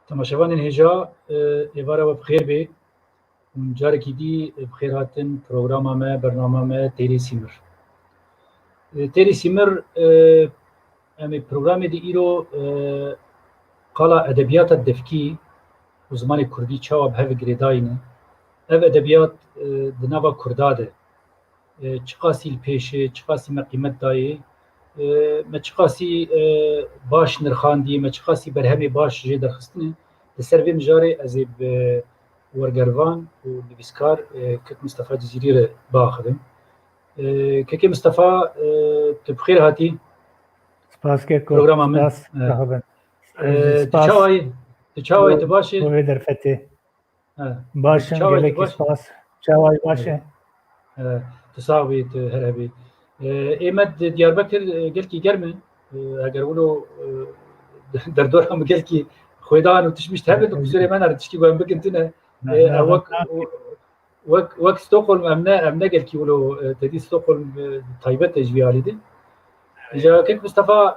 تماشاوانên hêja êvara we bi xêr bê û carekî dî bi xêr hatin programa me bernama me Têrê Sîmir. Têrê Sîmir em ê programê de îro qala edebiyata devkî û zimanê Kurdî çawa bi hev girêdayîne. Ev edebiyat di nava Kurda de çi qasî li pêşê, çi qasî me qîmet dayê, me çi qasî baş nirxandî, me çi qasî berhemê baş jê derxistinê. Li ser vê mijarê ez ê bi wergervan û nivîskar Kek Mistefa Cizîrî re biaxivim. Kekê Mistefa tu bi xêr hatî programa me. Tu çawayê tu baş e? Başım, gelekî spas. Çawayê baş e? Tu sağ bî, tu her hebî. Ême di Diyarbekir gelkî germ e. Eger wilo derdora min gelkî xwêdan û tişt mişt hebe di kuzerê me re tiştî ku em bikin tune. Wek Stockholm em ne gelkî wilo tedî Stockholm taybet e ji vî alî de. Îja Kek Mistefa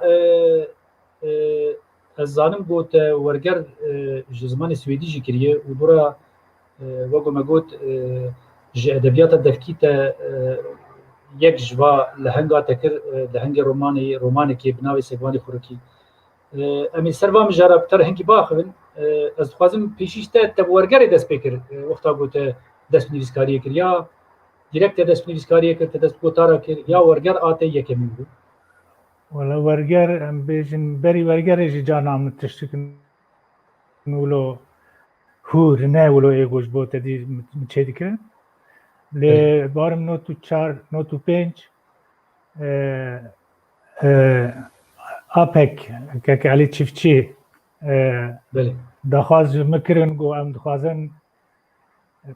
ez zanim got te werger ji zimanê Swêdî jî kiriye û dora wek me got ji edebiyata devkî te yek ji va lehenga te kir lehengê romanekê bi navê Segvanê Xurikî. Em ê ser va mijara bi te re hengî biaxivin. Ez dixwazim pêşîş te bi wergerê dest pê kir wexta got te dest bi nivîskariyê kir ya direkt te dest bi nivîskariyê kir te dest bi gotara kir ya werger a te yekemîn bû. Wala werger em bêjin berî wergerê jî carna min tiştikin wilo hûr ne wilo êgo ji bo te dî çê dikirin. Lê barim not û çar not û pênc apek Kek Elî Çiftçî daxwaz ji min kirin got em dixwazin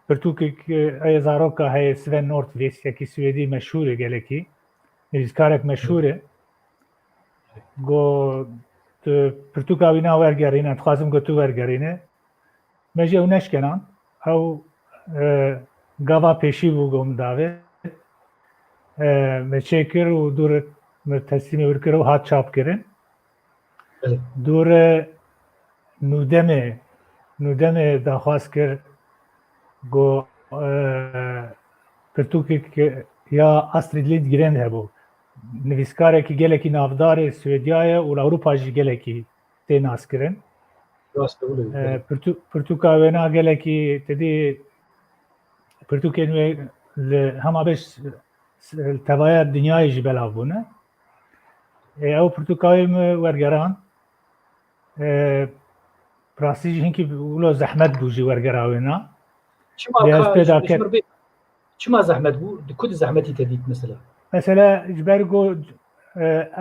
pirtûkek aya zaroka heye Sven Nordqvist yekî Swêdî meşhûr e gelekî nivîskarek meşhûr e got tu pirtûka wî na wergerîne dixwazim got tu wergerîne me jî ew neşkenan ew gava pêşî bû got min davê me çêkir û dûr me teslîmê wir kir û hat çapkirin dûr nûdemê daxwaz kir got pirtûkek ya Astrid Lindgren hebû nivîskarekî gelekî navdarê Swêdiyayê û Ewropa jî gelekî tê naskirin. Pirtûka wê na gelekî tedî pirtûkên wê li hema beş tevaya dinyayê jî belav bûne. Ew pirtûka wê me wergeran rastî jî hinkî wilo zehmet bû jî wergera wê na. Çima zehmet bû? Di ku di zehmetî te dît mesela? Mesela ji ber got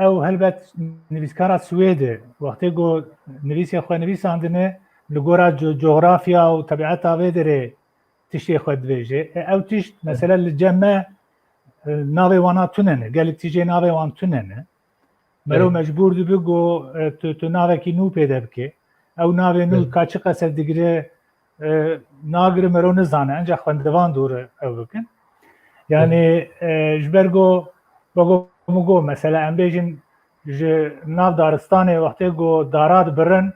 ew helbet nivîskara Swêdê wextê got nivîsê xwe nivîsandine li gora coğrafya û tebieta vê derê tiştê xwe dibêje. Ew tişt mesela li cem me navê wana tune ne gelek tîjê navê wan tune ne. Merov mecbûr dibe got tu navekî nû pêde bike. Ew navê nû ka çi qeset digire nagire merov nizane enca xwendevan dûre ew bikin. Yani ji ber got got mesela em bêjin ji nav daristanê wextê got dara dibirin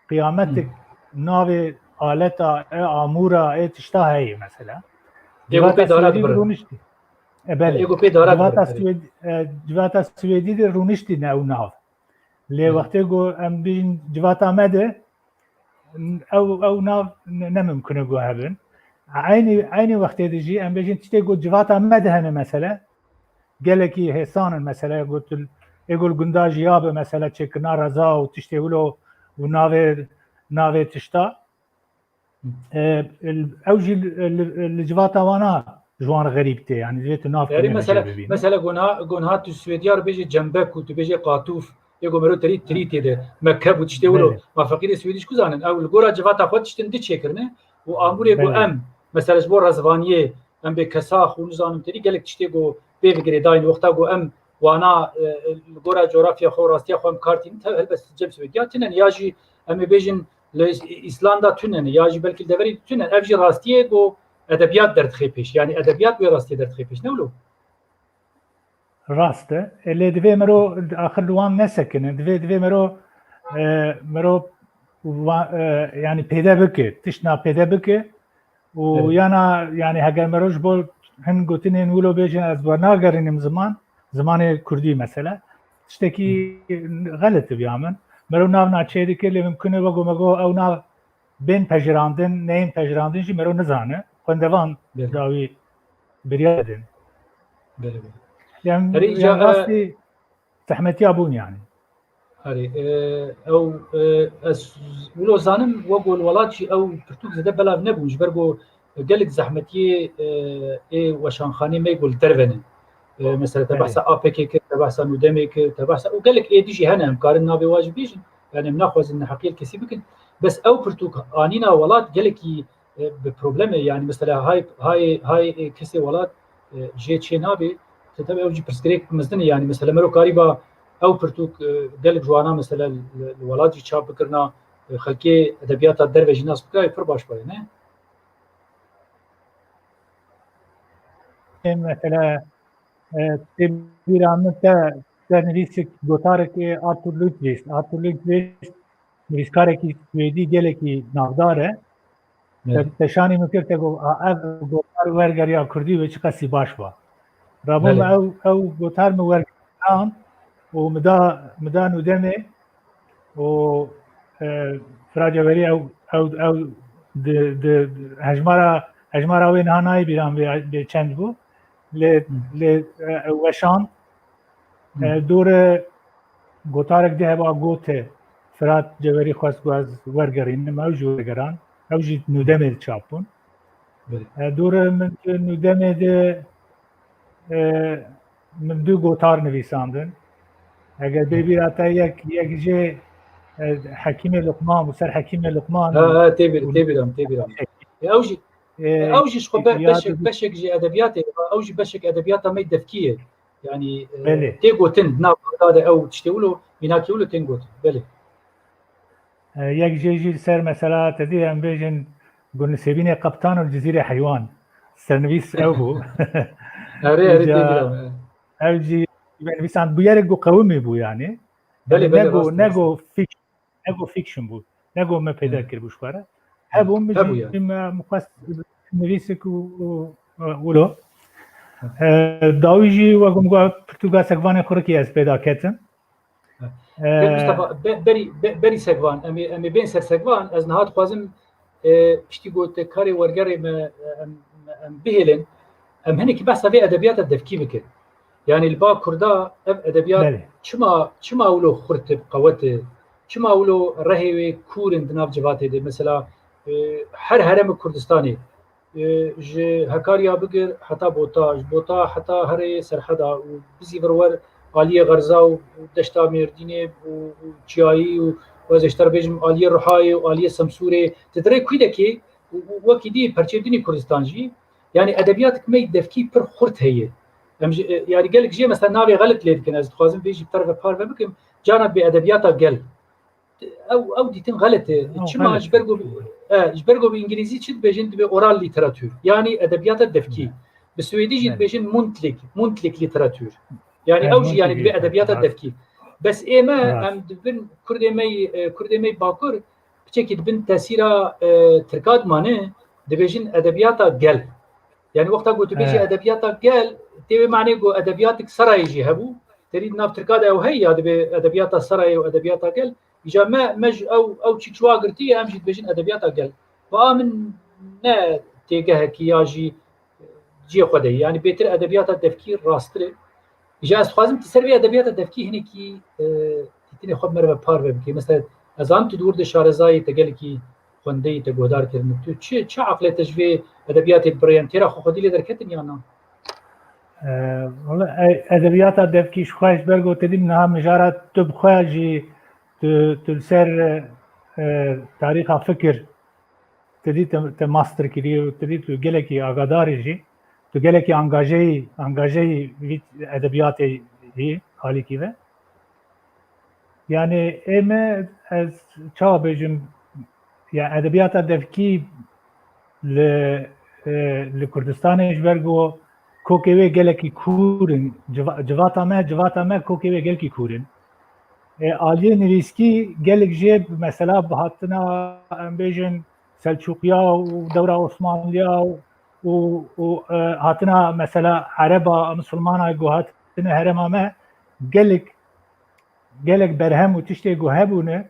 qîyametek navê aleta amûra tişta heye mesela. Civata Swêdî de rûniştî ne ew nav. Lê wextê got em bêjin civata me de ew nav nemimkin e got hebin. Aynı wextê de jî em bêjin tiştê got civata me de hene mesela gelekî hêsan in mesela gotil êgol gunda jî ya be mesela çêkirina reza û tiştê wilo û navê tişta ew jî li civata wana ji wan xerîb tê yani divê tu nav mesela gonha tu Swêdiya re bêje cembek û tu bêje qatûf êgo merov terî tê de mekeb û tiştê wilo ma feqîrê Swêdî ji ku zanin ew li gora civata xwe tiştin di çêkirine û amûrê got em mesela ji bo razvaniyê em bê kesax û nizanim terî gelek tiştê got pê vigirêdayîn wexta got em wana li gora coğrafya xwe rastiya xwe em kartîn helbet cem Swêdiya tune ya jî em ê bêjin li İslanda tune ya jî belkî deverî tune ev jî rastiyê got edebiyat derdixê pêş yani edebiyat wê rastiyê derdixê pêş ne wilo? Rast e lê divê merov axir li wan nesekine divê merov يعني پیدا بکه تشنا پیدا بکه و یانا يعني هەگەر مەرۆژ بۆ هەن گوتنێن ولۆ بێژن ئەس بۆ ناگەڕێنم زمانی کوردی مەسەلە شتێکی غەلەتە بیا من مەرۆ ناو ناچێ دکە لێ ممکنە وەگۆ مەگۆ ئەو ناو بێن پەژراندن نەین پەژراندنژی مەرۆ نزانە خوێندەوان داوی بریادن ڕاستی زەحمەتیا بوون یانی هەری ئەو ولۆ زانم وەگۆ وڵاتی ئەو پرتوک زەدە بەلاو نەبوو ژبەر بۆ gelek zehmetiyê weşanxanê me gul dervenin mesela te behsa APK kir te behsa Nûdemê kir te behsa û gelek êdî jî hene em karin navê wa jî bêjin yani em naxwazin neheqiyet kesî bikin bes ew pirtûk anîna welat gelekî bi problemê yani mesela hay kesê welat jê çê nabê te ew jî pirsgirêk bimezdinê yani mesela mero karîba ew pirtûk gelek jwana mesela li welat jî çap bikirina xelkê edebiyata derve jî nas bikirayê pir baş baye ne مثلا تبیرانته در نویسک گوتاره که آرتور لوتویست نویسکاره که سویدی گله که نافداره تشانی میکرد که گوتار ورگریا کردی و چه قصی باش با رابون او گوتار مورگران و مدا نودمه و فراجوری او هجمارا وین هانای بیران به چند بو ل وشان دور گوتارک ده با گوته فرات جوری خواست گواز ورگرین موجود ورگران اوجی نودمه چاپون دور من نودمه ده من دو گوتار نویساندن اگر ببیراتا یک جه حکیم لقمان بسر حکیم لقمان تبیرم اوجي شخو بشك جي ادبيات اوجي بشك ادبيات ما يدفكيه يعني تيغوتن ناو هذا او تشتولو يناكيولو تنغوت بله يك جي سر مثلا تدي ام بيجن قلنا سيبيني قبطان الجزيره حيوان سرنويس اوبو اري تبيرم اوجي بس عند بيرجو قومي بو يعني بله نگو فيكشن بو نگو ما پیدا کر بو شواره هبون بجي مقص نویسک ولو داویجی وگم گو پرتوگا سگوان خورکی از پیدا کردم مصطفى بری سگوان امی بین سر سگوان از نهاد خوازم پشتی گوت کاری ورگری ام بهلن ام هنی که بحث به ادبیات دفکی بکر يعني البا كردا ادبيات چما ولو خرت قوته چما ولو رهوي كورن دناف جباته دي مثلا هر هرم كردستاني ج هكاريا بقر حتى بوتا حتى هري سرحدا وبزي برور عاليه غرزا ودشتا ميرديني وچياي وزشتر بيجم عاليه رحاي وعاليه سمسوري تدري كويدكي وكيدي برچديني كردستانجي يعني ادبياتك ما يدفكي پر خرت هي يعني قال لك جي مثلا نابي غلط ليه كان از خوازم بيجي بطرف بار بكم جانب بادبياتها قال او ديتن غلط چما اجبرگو بانجليزي چت بيجن به اورال ليتراتور يعني ادبيات الدفكي بالسويدي جيت بيجن مونتليك ليتراتور يعني اوجي يعني بادبيات الدفكي بس ايما ام دبن كردمي باكور بچكيت بن تاثيرا تركاد مانه دبيجن ادبياتها قال يعني وقتها قلت بيجي ادبياتها قال تبي معني جو ادبياتك سراي جي هبو تريد ناف تركاد او هي ادبياتها سراي وادبياتها قال إجا ما مج أو تشوا قرتي أمشي تبيجين أدبيات أقل فآمن نا تيجها كياجي جي خدي يعني بيتر أدبيات التفكير راستري إجا أسخازم تسربي أدبيات التفكير هنا كي تيجي خد مرة بار بكي مثلا أزان تدور دشارزاي تقول كي خندي تجودار كلمة شو عقلة تجوي أدبيات البريان ترى خدي لي دركتني يعني والله أدبيات التفكير خوش برجو تدي منها مجرد تبخاجي تلسر تاريخ فكر تدي تماستر كري وتدي تقلكي آگاداری جي تقلكي انگاجي ادبيات هي حالي كيفه يعني اما از چا بجم يعني ادبيات دفكي لكردستان اجبرگو کوکوی گلکی کورن جواتا ما کوکوی گلکی کورن آلیه نویسکی گلک جیب مثلا بهاتنا ام بیجن سلجوقیا و دوره عثمانیا و هاتنا مثلا عربا مسلمانا گو هاتنا هرمامه گلک برهم و تشتی گو هبونه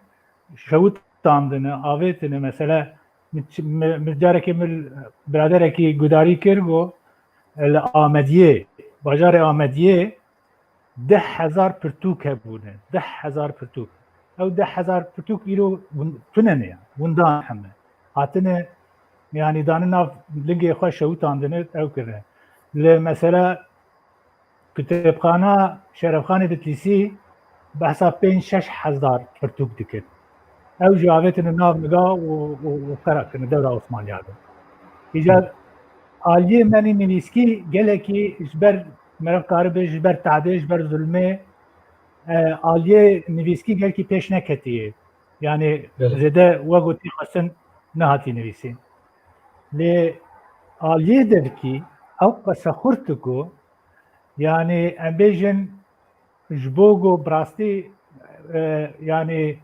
شوت تاندنه آویتنه مثلا مجارکی برادرکی گداری کرگو الآمدیه باجار آمدیه 10,000 پرتوک هبونه 10,000 پرتوک او 10,000 پرتوک ایرو تننه يعني وندان همه هاتنه يعني داننا لقي خوش شوتاندنه او كده مثلا كتابخانه شرفخانه تليسي بحساب 5-6,000 پرتوک دكت او جاوتن الناف نقا وقرأت الدولة العثمانية هذا إجا آلیه منی نویسکی گلکی جبر مرف کاربه جبر تعدیه جبر ظلمه آلیه نویسکی گلکی پیش نکتیه يعني زده وقتی خواستن نهاتی نویسین لی آلیه درکی او قصه خورتکو يعني ام بیجن جبوگو براستی يعني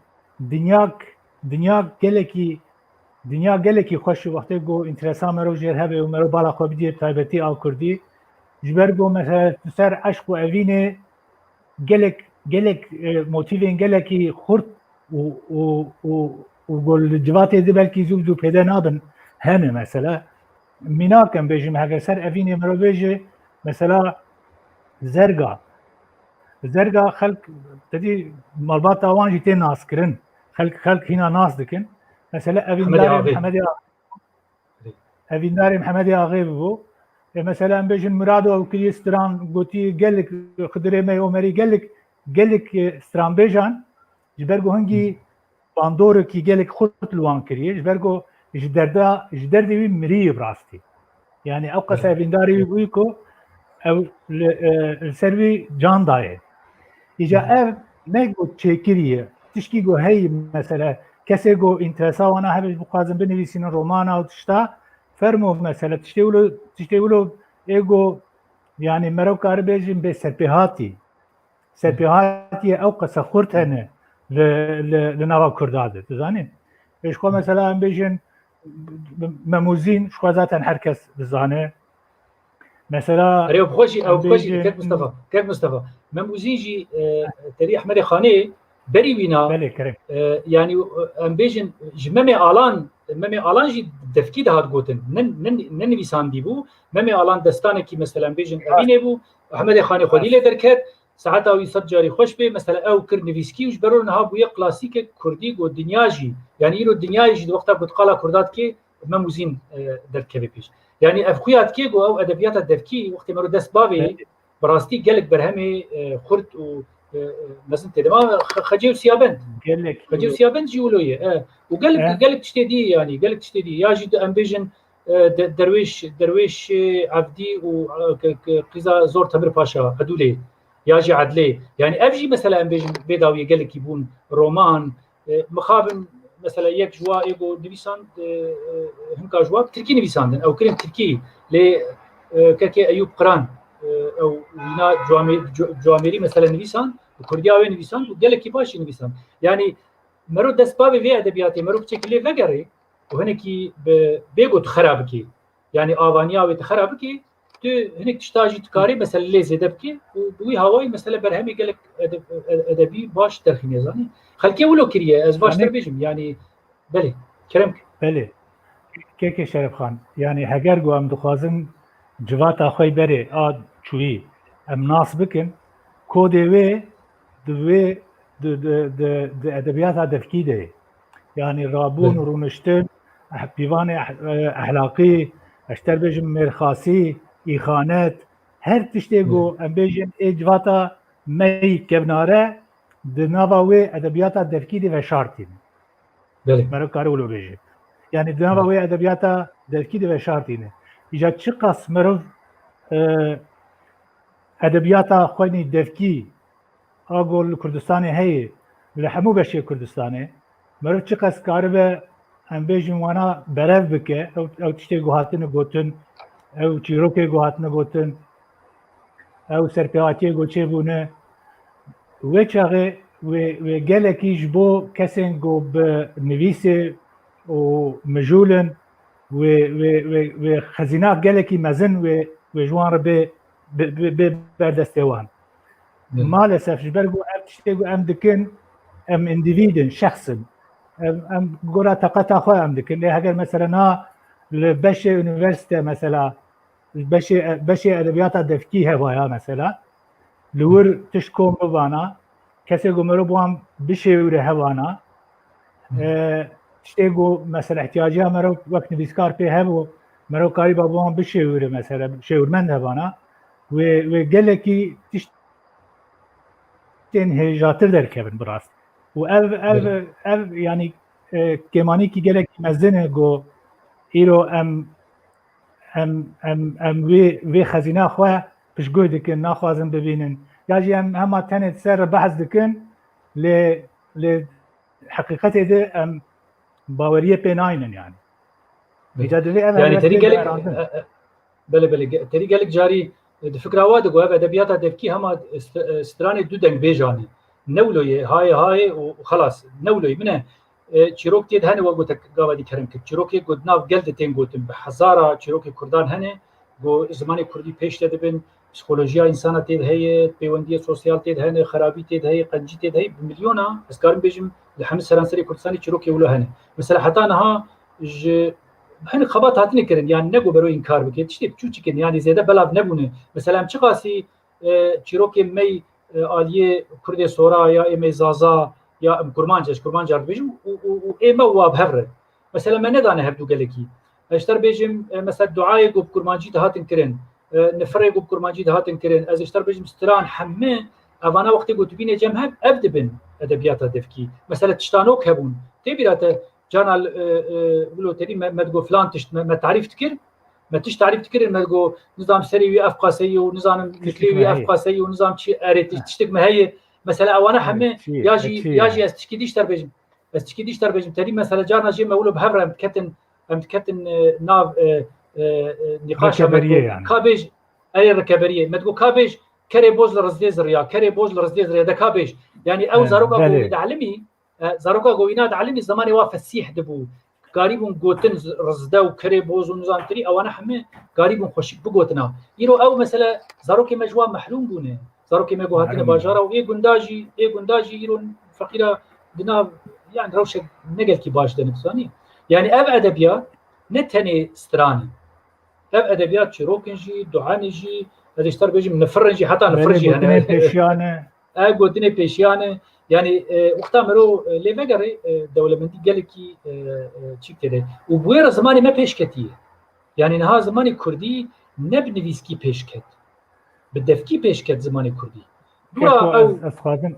دنیا گلکی خوش وقتی گو انترسان مرو جیر هبه و مرو بالا خواب دیه تایبتی آل کردی جبر گو مثلا سر عشق و اوینه گلک موتیوین گلکی خورد و گل جواتی دی بلکی زوب پیدا نابن هنه مثلا مناکم بیجم هگر سر اوینه مرو بیجه مثلا زرگا خلق تدی مالبات آوان جی تی ناس کرن خلق هینا ناس دکن مثلا اویندار محمد آغی بو مثلا بیجن مرادو او کلی استران گوتی گلک خدره می عمری گلک استران بیجان جبرگو هنگی باندور کی گلک خود لوان کریه جبرگو جدردی وی مری براستی يعني او قصه اوینداری ویکو او السروي جان دايه اجا اف نگو چکریه تشکی گو هی مثلا کسی گو انترسا وانا هبش بقازم بنویسین رومانا و تشتا فرمو مثلا تشتی ولو ایگو يعني مرو کار بیجیم به سرپیهاتی او قصه خورت هنه لنوا کرداده تزانین اشکو مثلا بیجین مموزین شکو ذاتن هر کس بزانه مثلا اريو بخوشي كيف مصطفى مموزين جي تري احمد خاني بري وينا يعني ام بيجن ممي الان جي دفكيد هاد قوتن نن بيسان ديبو ممي الان دستانكي مثلا بيجن ابيني بو احمد خاني خدي له دركت ساعتها ويصد جاري خوش به مثلا او كرنفيسكي وجبرون ها بو كلاسيك كردي و دنيا جي يعني يرو دنيا جي وقتها بتقالا كردات كي مموزين دركبي بيش يعني افخويات كيغو او ادبيات الدفكي وقت مرو دست باوي براستي قالك برهمي خرط و مثلا تدما خجيو سيابند جيولويه وقالك تشتدي يعني قالك تشتدي ياجي امبيجن درويش عبدي وقيزا زور تمر باشا هدولي ياجي عدلي يعني افجي مثلا امبيجن بيداوي قالك يبون رومان مخابن مثلا یک جوا ایگو نویساند هنگا جوا ترکی نویساندن او کریم ترکی لی که ایوب قران او وینا جوامری مثلا نویساند و کردیاوی نویساند و گلکی باشی نویساند یعنی مرو دست باوی وی ادبیاتی مرو بچکلی وگره و هنکی بگو تخراب کی یعنی آوانیاوی تخراب کی تو هنك تشتاجي تكاري مثلا لي زيدبكي وبوي هواي مثلا برهمي قالك ادبي باش ترخيم زاني خلكي ولو كريه از باش تربيجم يعني بله كرمك بله كيكي شرف خان يعني هجر جو ام دخازن جوات اخوي بري چوي ام ناس بكن كودي دوي د ادبيات هدفكي ده يعني رابون ورونشتن بيوان اخلاقي اشتر بيجم مرخاصي إخانات هر تشتيجو ام بيجن اجواتا مي كبناره دناوي ادبيات الدفكيدي وشارتين مرو كارولو بيجي يعني دناوي ادبيات الدفكيدي وشارتين اجا تشقص مرو ادبيات خويني دفكي اقول كردستاني هي لحمو بشي كردستاني مرو تشقص كاربه ام بيجن وانا برف بك او تشتيجو هاتن غوتن او چیروکه گوهاتنه گوتن او سرپیاتی گوچه بونه و چاقه gelekî ji bo kesên ku bi nivîsê û mijûlin wê xezîna gelekî mezin wê ji wan re bê berdestê wan. Maalesef ji ber ku ev tiştê ku em dikin, em indivîdin, şexsin. Em gora teqeta xwe em dikin. Lê heger mesela na li beşê üniversite mesela beşê edebiyata devkî hevaya mesela li wir tişt kom bivana kesê ku mirov bi wan bişêwire hevana tiştê ku mesela ihtiyaciya mirov wek nivîskar pê hebû mirov karî be bi wan bişêwire mesela şêwirmend hevana wê gelekî tiştên hêjatir derkevin bi rast û ev yanî kêmanîkî gelekî mezin e ku îro em vê xezîna xwe piştgûh dikin, naxwazin bibînin ya jî em hema tenê ser behs dikin lê heqîqetê de em baweriyê pê nayînin yani. Yani terî gelek terî gelek carî di fikra wa digo ev edebiyata devkî hema stranê du dengbêjan e. Newloyê hayê û xelas newloyê min e çîrok tê de hene we gotek gavadî kerim kir. Çîrokê ku nav gel de tên gotin bi hezara çîrokê Kurdan hene ku zimanê Kurdî pêş de dibin, psîkolojiya insana tê de heye, pêwendiya sosyal tê de hene, xerabî tê de heye, qencî tê de heye bi milyona ez karim bêjim li hemû seranserê Kurdistanê çîrokê wilo hene. Mesela heta niha ji hene xebat hatine kirin yani ne got bero inkar bike tiştê biçûçikin yani zêde belav nebûne. Mesela em çi qasî çîrokê mey aliyê Kurdê Sora ya êmê Zaza ya em Kurmanca dibêjim û ême wa hevre. Mesela me nedane hevdû gelekî. Ez ter bêjim mesela duayê ku bi Kurmancî de hatin kirin, nifirê ku bi Kurmancî de hatin kirin, ez ter bêjim stran hemû evana wextê ku dibîne cem hev ev dibin edebiyata devkî. Mesela tiştanok hebûn. Tê bîra te cana wilo terî me digo filan tişt me tarîf dikir, me tişt tarîf dikirin me digo nizam serê wî ev qaseyî û nizanim fikrê wî ev qaseyî û nizam çi erê tiştek me heye. Mesela ewana hemû ya jî ez tişkî dîş ter bêjim. Ez tişkî dîş ter bêjim terî mesela carna jê me wilo bi hevre em diketin nav nîqaşa me ka bêj erê rekeberiyê me digo ka bêj kerê boz li rizdê ziriya, kerê boz li rizdê ziriya de ka bêj. Yani ew zaroka govî de elimî zaroka govîna de elimî zamanê wa fesîh dibû. Garî bûn gotin rizde û kerê boz û nizam tirî ewana hemû garî bûn xweşik bigotina. Îro ew mesela zarokê me ji wan mehrûm bûne. Zarokê me got hatine bajara û ê gunda jî îro feqîra di nav yani rewşek negelkî baş de nifsanî. Yani ev edebiyat ne tenê stranê. Ev edebiyat çîrokên jî, duanê jî, ez ê ji ter bêjim nifirin jî heta nifir jî hene. Pêşiyane. Ev gotinê pêşiyane yani wexta mirov lê vegerê dewlemendî gelekî çî kire û bu wê re zimanê me pêş ketiye. Yani niha zimanê Kurdî ne bi nivîskî pêş ket. Bi devkî pêş ket zimanê Kurdî. Dura ez xwazim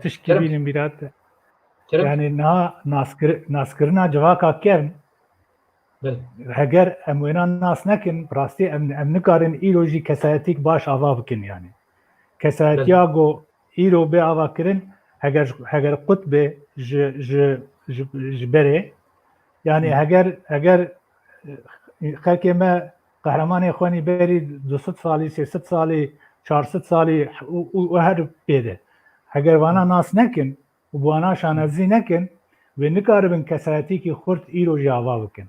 tişkî bînim bîrat. Yani niha naskirina civaka kevn heger em wêna nas nekin rastî em nikarin îro jî kesayetîk baş ava bikin yani. Kesayetiya got îro bê ava kirin heger qut bê ji berê yani heger xelkê me qehremanê xwenî berî 200 salî, 300 salî, 400 salî û her pêde. Heger wana nas nekin û wana şanezî nekin wê nikaribin kesayetikî xurt îro jî ava bikin.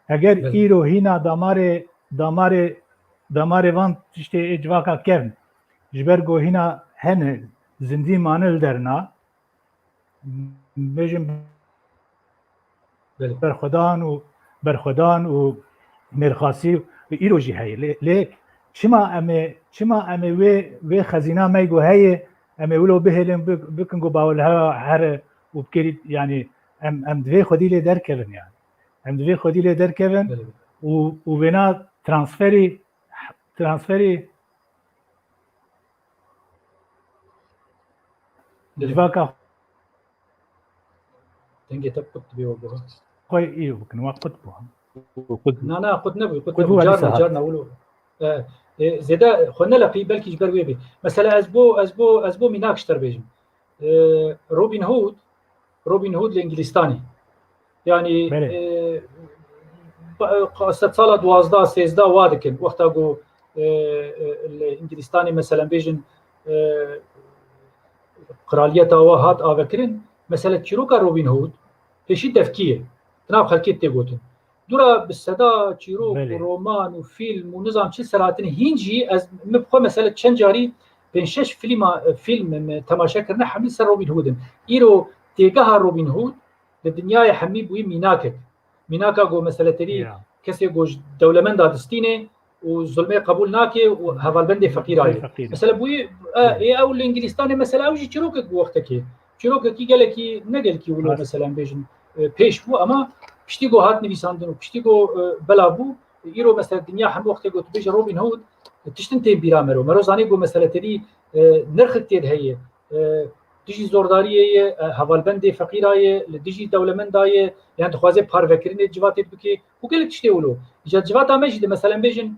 Heger îro hîna damarê van tiştê ê civaka kevn ji ber ku hîna hene zindî mane li derna bêjim berxwedan û mêrxasî îro jî heye lê çima em ê wê xezîna me ku heye em ê wilo bihêlin bikin ku bawelhewa here û bikêrî yani em divê xwedî lê derkevin yani. Em divê xwedî lê derkevin û wêna transferî civaka dengê te qut dibê we buha. xwe îro bikin wa qut bû. Na qut nebû qut nebû carna wilo. Zêde xwe neleqî belkî ji ber wê bê. Mesela ez bo mînak ji ter bêjim. Robin Hood li Ingilistanê. Yani sed sala 12-13 wa dikin wexta ku li Ingilistanê mesela bêjin قرالیت آوات آوکرین مثلا چیروکا روبین هود پیشی دفکیه تناب خلکیت تگوتن دورا بالصدا چیروک و رومان و فیلم و نظام چه سراتن هینجی از مبخو مثلا چند جاری بین شش فیلم تماشا کرنا حمل سر روبین هودن ایرو تیگه روبین هود لدنیای حمی بوی میناکا گو مثلا تری کسی گوش دولمن دادستینه و ظلمه قبول ناکه و حوالبند فقیر آیه مثلا بوی او الانگلیستان مثلا اوجی چیروک وقتا که چیروک کی گله کی نگل کی ولو مثلا بیشن پیش بو اما پشتی گو هات نویساندن و پشتی گو بلا بو ایرو مثلا دنیا هم وقتا گو بیش روبین هود تشتن تیم بیرامرو مرو زانی گو مثلا تری نرخ تید هي دیجی زورداریه حوالبند فقیر آیه دیجی دولمند آیه يعني خوازه پاروکرین جواتت بکی و گله تشتی ولو جوات امجد مثلا بیشن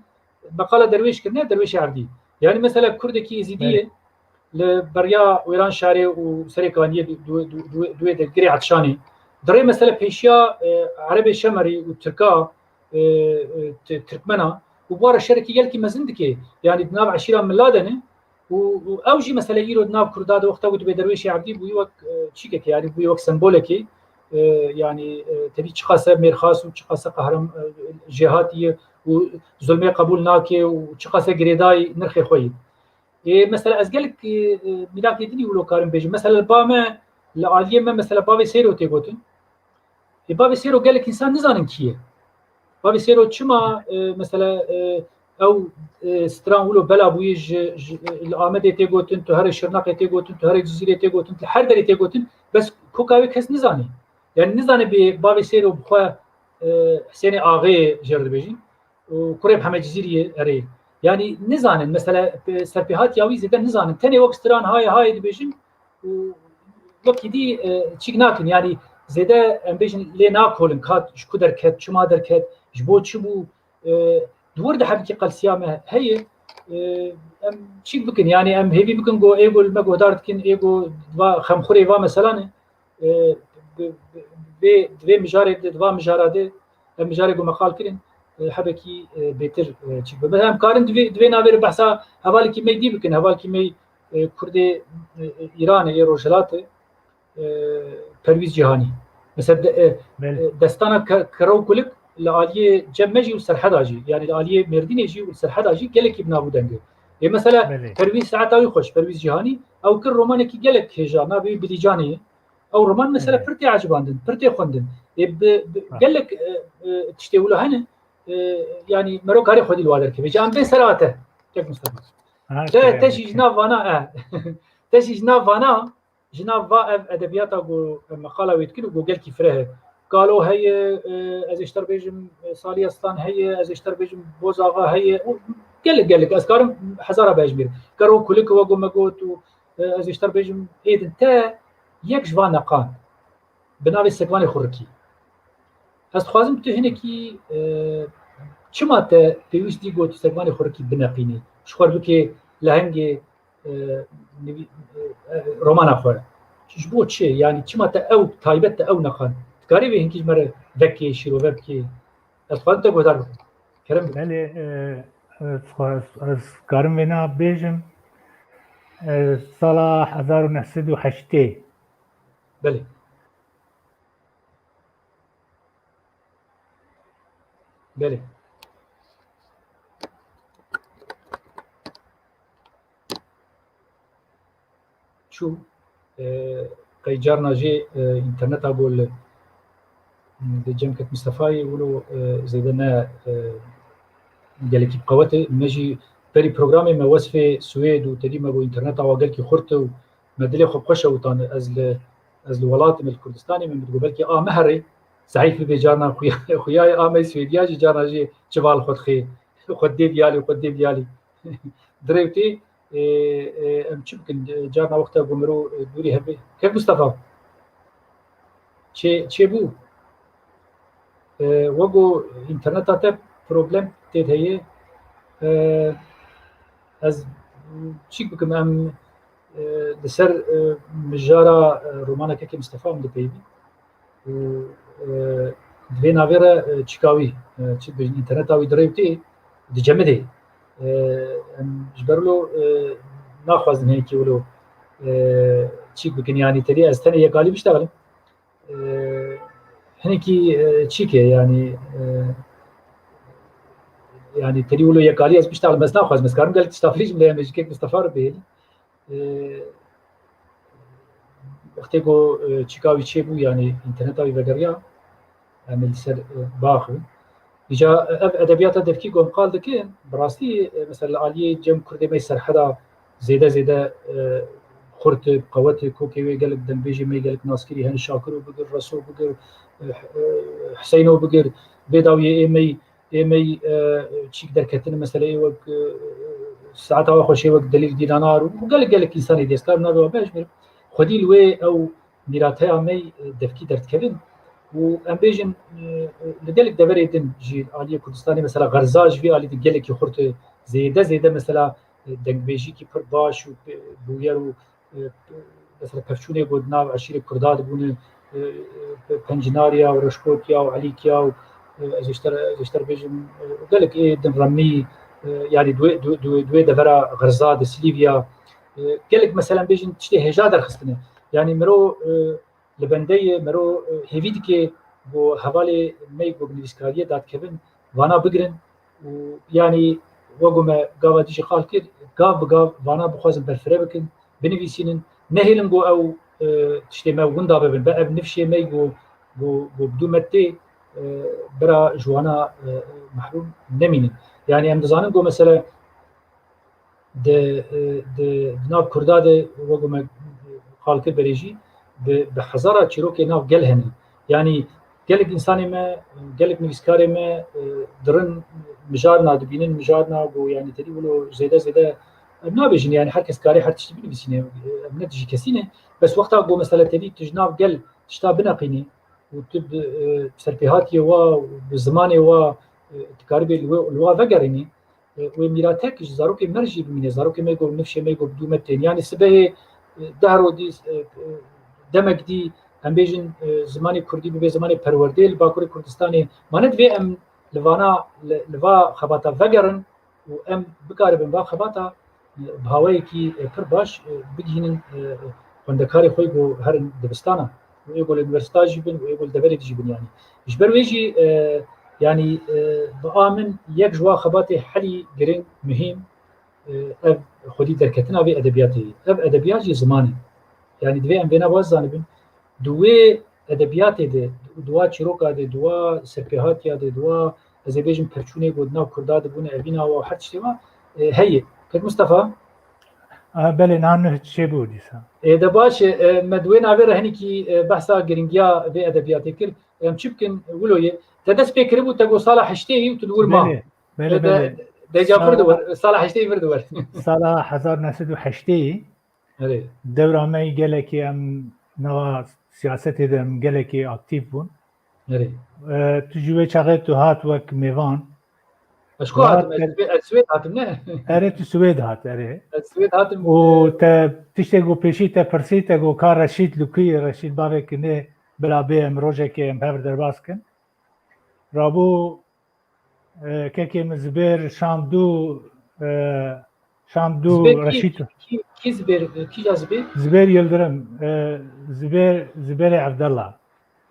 مقاله درويش كنا درويش عردي يعني مثلا كردكي يزيديه لبريا ويران شاري وسريكانيه دوي دقري عطشاني دري مثلا بيشيا عربي شمري وتركا تركمنا وبوار الشركه يلكي مزندكي يعني بناب عشيره من لادنه واوجي مثلا يرو ناب كرداد وقتها ودبي درويش عردي بويوك تشيكك يعني بويوك سمبولكي يعني تبي تشخاصه ميرخاص وتشخاصه قهرم جهاتيه وظلمي قبول ناكي وتشخاصه جريداي نرخي خوي مثلا ازقلك ملاك يدني ولو كارم بيجي مثلا البامه العاليه مثلا بابي سيرو تيغوتن بابي سيرو قال لك انسان نزانن كيه بابي سيرو تشما مثلا او ستران ولو بلا بويج الامده تيغوتن تو هر شرناقه تيغوتن تو هر جزيره تيغوتن هر دري تيغوتن بس كوكاوي كس نزاني يعني نزاني ببابي سيرو بخوا حسين اغي جرد بيجي وكريب حمد جزيري اري يعني نزانن مثلا سربيهات ياوي زيدا نزانن تاني وقت ستران هاي بيجن وقت دي تشيغناكن يعني زيدا امبيجن لي ناكولن كات شكو دركت شما دركت جبو تشبو دور ده حبكي قلسيامه هي ام تشيك بكن يعني ام هيفي بكن جو ايغو المغو دارتكن ايغو دوا خمخوري وا مثلا دوی مجاری دوا مجاراده مجاری گو مقال کرن حبکی بهتر چیک به هم کارن دوی ناویر بحثا حوالی کی می دی بکن حوالی کی می کرد ایران یا روجلات پرویز جهانی مثلا دستانا کرو کلک لعالیه جمجی و سرحداجی يعني العالیه مردینجی و سرحداجی گلک ابن ابو دنگه مثلا پرویز ساعتاوی خوش پرویز جهانی او کر رومان کی گلک هجا نابی بلیجانی او رومان مثلا برتي عجباندن برتي خوندن قال لك تشتي ولا هنا يعني مروك هاري خدي الوالر كيف جام بين سراته كيف مصطفى تشي جناب وانا تشي جناب وانا جناب فا ادبيات او مقاله ويتكل وقال كيف راه قالوا هي از اشتر بيجم صالي اسطان هي از اشتر بيجم بوزاغا هي قال لك اسكارم حزاره باجمير كرو كلك وقو مقوت از اشتر بيجم ايد انت یک جوان نقان بناوی سگوان خورکی از خوازم تو هنکی چما تا پیوش دی گوت سگوان خورکی بنقینی شخور بکی لهنگ رومان خوره چش بود چه یعنی چما تا او تایبت تا او نقان تکاری به هنکیش مره وکی شیرو وکی از خوازم تا گوتار بکن کرم بله از کارم بنا بیجم سال 1908 بله بله شو قيجار ناجي انترنت اقول جمكة مصطفى ولو زيدنا قال لك بقوته نجي بري برنامج ما وصفه سويد وتدي ما بو انترنت او قال لك خرته مدلي خو قشه وطن از الولايات من الكردستاني من بتقول لك مهري صحيح في جارنا خويا ما سويديا جارنا جي جبال خد خي خد ديالي دريتي ام يمكن جارنا وقتها قمرو دوري هبي كيف مصطفى چه بو وقو انترنت ته بروبلم تيد هي از چيك بكم ام لسر مجارة رومانا كيكي مصطفى من دبيبي و دوی ناویره چیکاوی چی به اینترنت آوی دریوتی دجمده جبرلو ناخوازن هیکی ولو چیک بکن یعنی تری از تنه یکالی بشتغلم هنکی چیکه yani teri ولو yekali ez biştağıl mes naxwaz mes karim gelek tiştafîj bile em jikek Mustafa re bêl wextê ku çîkavî çêbû yani interneta wî vegeriya em li ser baxin îca ev edebiyata devkî ku em qal dikin bi rastî mesela aliyê cem Kurdê me serheda zêde xurt qewetê kokê wê gelek dembêjê me gelek naskirî hen Şakir û bigir Reso bigir Hüseyno bigir vê dawiyê êmey êmey çîk derketin meseleyê wek saeta we xweşê wek delîl dînanar û gelek însanê dêstkar nabe we bejmir xwedî li wê ew mîrateya me devkî derdkevin û em bêjin li gelek deverê din jî aliyê Kurdistanê mesela Xerza ji vê alî di gelekî xurt zêde mesela dengbêjîkî pir baş û bûyer û mesela pevçûnê got nav eşîrê Kurda dibûne Pencinariya û Reşkotiya û Elîkiya û ez êşter bêjim gelek ê din remî yani duê devera Xerza di Silîvya gelek mesela bêjin tiştê hêja derxistine yani mirov li bendeyê mirov hêvî dike bu hevalê me got nivîskariyê dadkevin vana bigirin û yani wegu me gava dijî xal kir gav bi gav vana bixwazin berfireh bikin binivîsînin nehêlin got ew tiştê me winda bibin be ev nifşê me got bidû me tê bira ji wana mehrûm nemînin yani em dizanin got mesela di nav Kurda de wegu me xal kir berê jî bi hezara çîrokê nav gel hene yani gelek însanê me gelek nivîskarê me dirin mijarna dibînin mijarna got yani terî wilo zêde em nabêjin yani herkes karê her tiştî binivîsîne em ne dijî kesî ne bes wexta got mesela terî tu ji nav gel tişta bineqînî û tu serpêhatiyê we bi zimanê we dikarî li we vegerînî wê mîratek ji zarokê me jî bimîne zarokê me got nifşê me got bidû me tên yani sibehê deh rodî demek dî em bêjin zimanê Kurdî bibe zimanê perwerdê li Bakurê Kurdistanê mane divê em li va xebata vegerin û em bikaribin va xebata bi hawayekî pir baş bigihînin xwendekarê xwe got herin dibistana û ê got li unîversîta jî bin û ê got li deverê jî bin yani ji ber wê jî yani bi a min yek ji wan xebatê helî giring muhîm ev xwedî derketina vê edebiyatê ev edebiyat jî ziman e yani divê em vêne waz zanibin di wê edebiyatê de di wa çîroka de di wa serpêhatiya de di wa ez ê bêjim pevçûnê got nav Kurda dibûne evîna we her tiştê we heye kek Mustafa belê nan çêbû dîsa de baş me di wê navê re henekî behsa giringiya vê edebiyatê kir em çi bikin wiloyê te dest pê kiribû te got sala heştê û tu dûr ma Dêca vir sala heştê vir diwer sala 1980 dewra me gelekî em nava siyasetê de em gelekî aktif bûn tu ji wê çaxê tu hat wek mêvan Swêd hatim ne erê tu Swêd hat erê Swêd hatim û te tiştê got pêşî te pirsî te got ka Reşîd li kûyê Reşîd bavekî nê bila bê em rojekê em hev derbas kin rabû kekê min zibêr şandû Reşîd Zibêr Yıldırım Zibêrê Evdella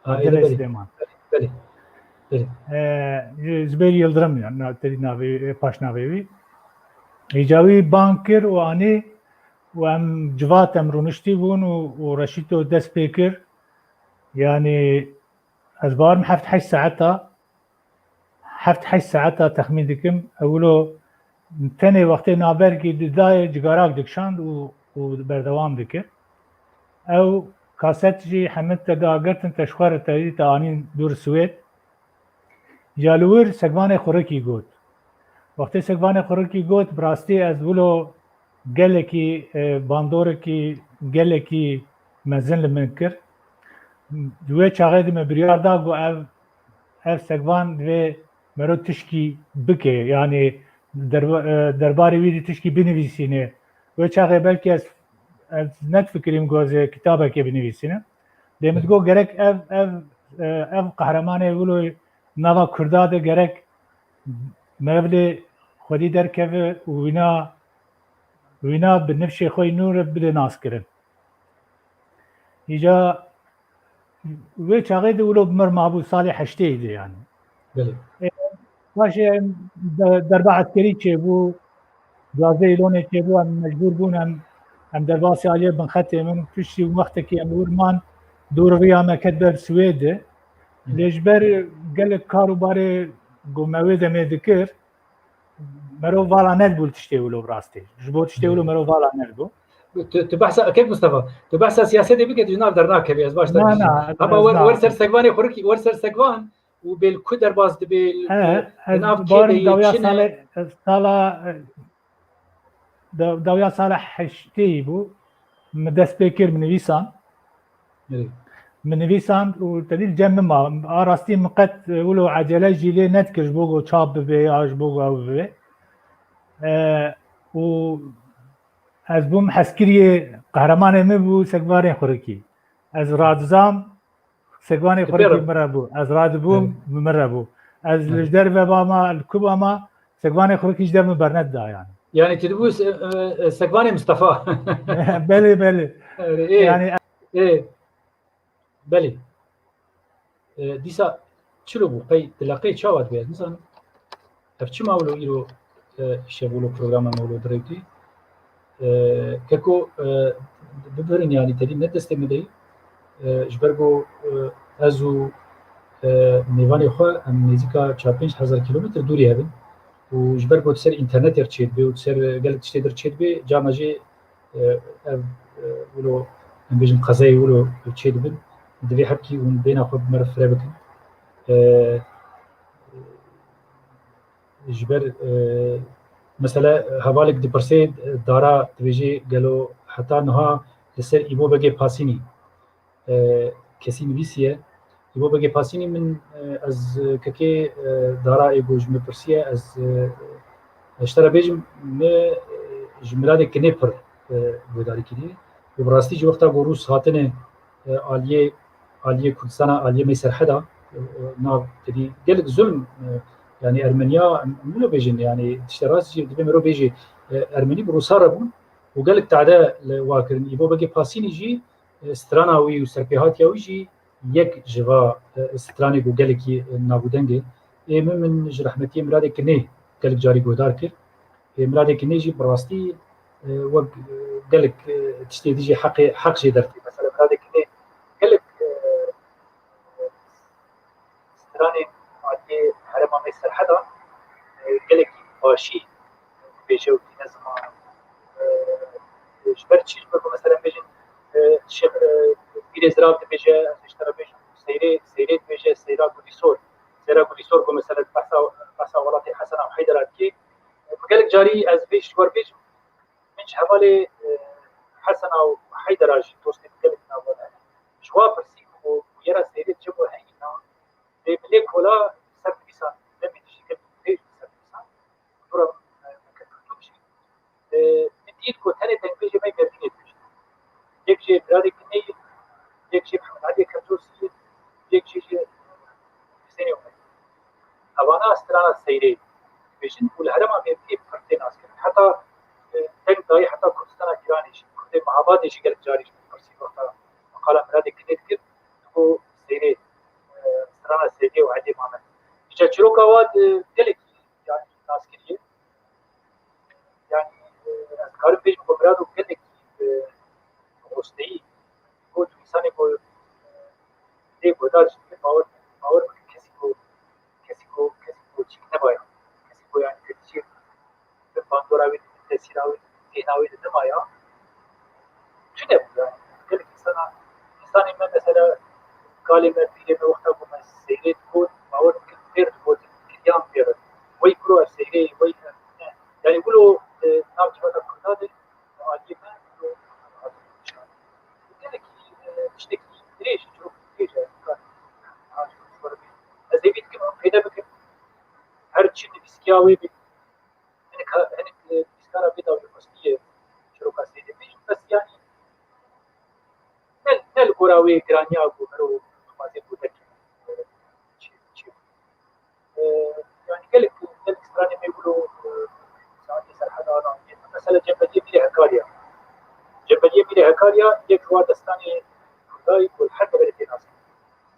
Adile Süleyman Zibêr Yıldırım yani terî navê paşnavê wî îca wî bang kir û anî û em civat em rûniştî bûn û Reşîd dest pê kir yani ez barim heft heşt saeta texmîn dikim ewilo tenê wextê naberkî di dayê cigarak dikşand û berdewam dikir ew kaset jî hemin te dagirtin te ji xwe re terî te anîn dûr Swêd ya li wir sekvanê xurikî got wextê sekvanê xurikî got bi rastî ez wilo gelekî bandorekî gelekî mezin li min kir di wê çaxê de me biryar da got ev sekvan divê mero tişkî bike yani derbarê wî de tişkî binivîsîne wê çaxê belkî ez netfikirîm got ez kitabekê binivîsîne dê min got gerek ev qehremanê wilo nava Kurda de gerek merivlê xwedî derkeve û wîna bi nifşê xwe nû re bide naskirin ایجا وی چاقه دی ولو بمر مابو سال 8 دی يعني بله باشه دربع عسكري چه بو جوازه لونه چه بو هم مجبور بون هم درباسی عالیه بن خطه من پشتی وقتی که امور من دور غیامه کدبر سویده لجبر قالك كارو باري قوماوي دمي ذكر مرو فالا نلبو تشتيولو براستي جبو تشتيولو مرو فالا نلبو تبحث كيف مصطفى تبحث سياسه دي بك جناب درناك بي از باش لا لا اما ورسر سگوان خوركي ورسر سگوان وبالكدر باز دبي جناب كده دويا دويا صالح حشتي بو مدس بكر من ويسان من نویسند و تدیل جمع ما آراستی مقت ولو عجله جیلی ندکش بوگو چاب ببی آج بوگو او ببی و از بوم حسکری قهرمان می بو سگوان خورکی از رادزام سگوان خورکی مره بو از رادبوم مره بو از لجدر و باما الکوبا ما سگوان خورکی جدر مبرند دا يعني تدبوس سگوان مصطفى بله بله يعني ايه بله دیسا چلو بو قی تلاقی چاوات بیاد مثلا افچی ماولو ایرو شبولو پروگرام ماولو دريتي كاكو ببرن يعني تدي ندست مدي جبرگو ازو میوانی خو ام نزدیکا 4000 کیلومتر دوری هبن و جبرگو تسر اینترنت ارچید بي و تسر قالت تشتي درچید بي جامجي ولو بيجم قزاي ولو تشید بن دبي حكي بين اخو بمرف رابك جبر مثلا هوالك دي برسيد دارا تبيجي قالوا حتى انها لسر ايبو بقي باسيني كسي نبيسيه ايبو بقي باسيني من از ككي دارا ايبو جمع برسيه از اشترى بيجم جملاد كنيبر بوداري كدي وبراستي جو وقتا روس هاتنه آلیه کردستان آلیه میسر حدا ناو تدي قالك ظلم يعني ارمينيا منو بيجن يعني تشتراس جي دبي مرو بيجي ارميني بروسا ربون وقالك تعدا واكرن يبو بقي باسيني جي ستراناوي وسربيهات يوجي يك جوا ستراني وقالك نابودنجي من رحمتي مرادي كني قالك جاري غودار كر مرادي كني جي براستي قالك تشتي تيجي حق شي درتي مثلا مرادي كني قالك ستراني عادي حرم ميسر حدا قالك باشي بيجو في نظام جبرتشي جبركو مثلا بيجن شيخ بيري زراب بيجي اشترى بيجن سيري بيجي سيرا كوديسور مثلا بحثا ولاتي حسن او حيدر كي قالك جاري از بيش ور بيج من حوالي حسن او حيدر اجي توصل قالك نابودا جواب برسي ويرى سيري جبو هينا بملك ولا سربيسان لم يتشكل بيج سربيسان دورا كتبتوشي نديت كو تاني تنبيجي ما يبرنيت يكشي برادي كني يكشي محمد علي كرتوسي يكشي حسيني ومي أوانا استرانا سيري بيجن والهرم في فرتين عسكر حتى تك داي حتى كردستان إيراني كرد معابد يجي قال جاري فرسي وقتها مقالة برادي كني تكر هو سيري استرانا سيري وعدي مامن إجا شروع كواد قالك يعني عسكرية يعني أذكار بيجن ببرادو قالك مستعي هو إنسان يقول ليه بدار باور كسي کو چیک نباید کسی کو يعني كتير باندوراوي تسيراوي هناوي نمايا شنو يعني قالك انسان ما مثلا قال ما في وقتها كما سيرت كود باور كثير كود كيام بيرد وي كرو سيري وي يعني يقولوا ناو جبهه كرداد عاجبه قالك تشتكي ليش تشوف ليش كان زي بيتكم هنا بك هر شيء بسكياوي هنك بسكارا بيتا والمسكية شروكا سيدي بس يعني نل قراوي كرانيا ومرو مازي بودك يعني قالك استراني ما يقولوا ساعتي سرحدانا مثلا جبلية بيلي هكاريا يك هو دستاني دای کل هر بلد ناس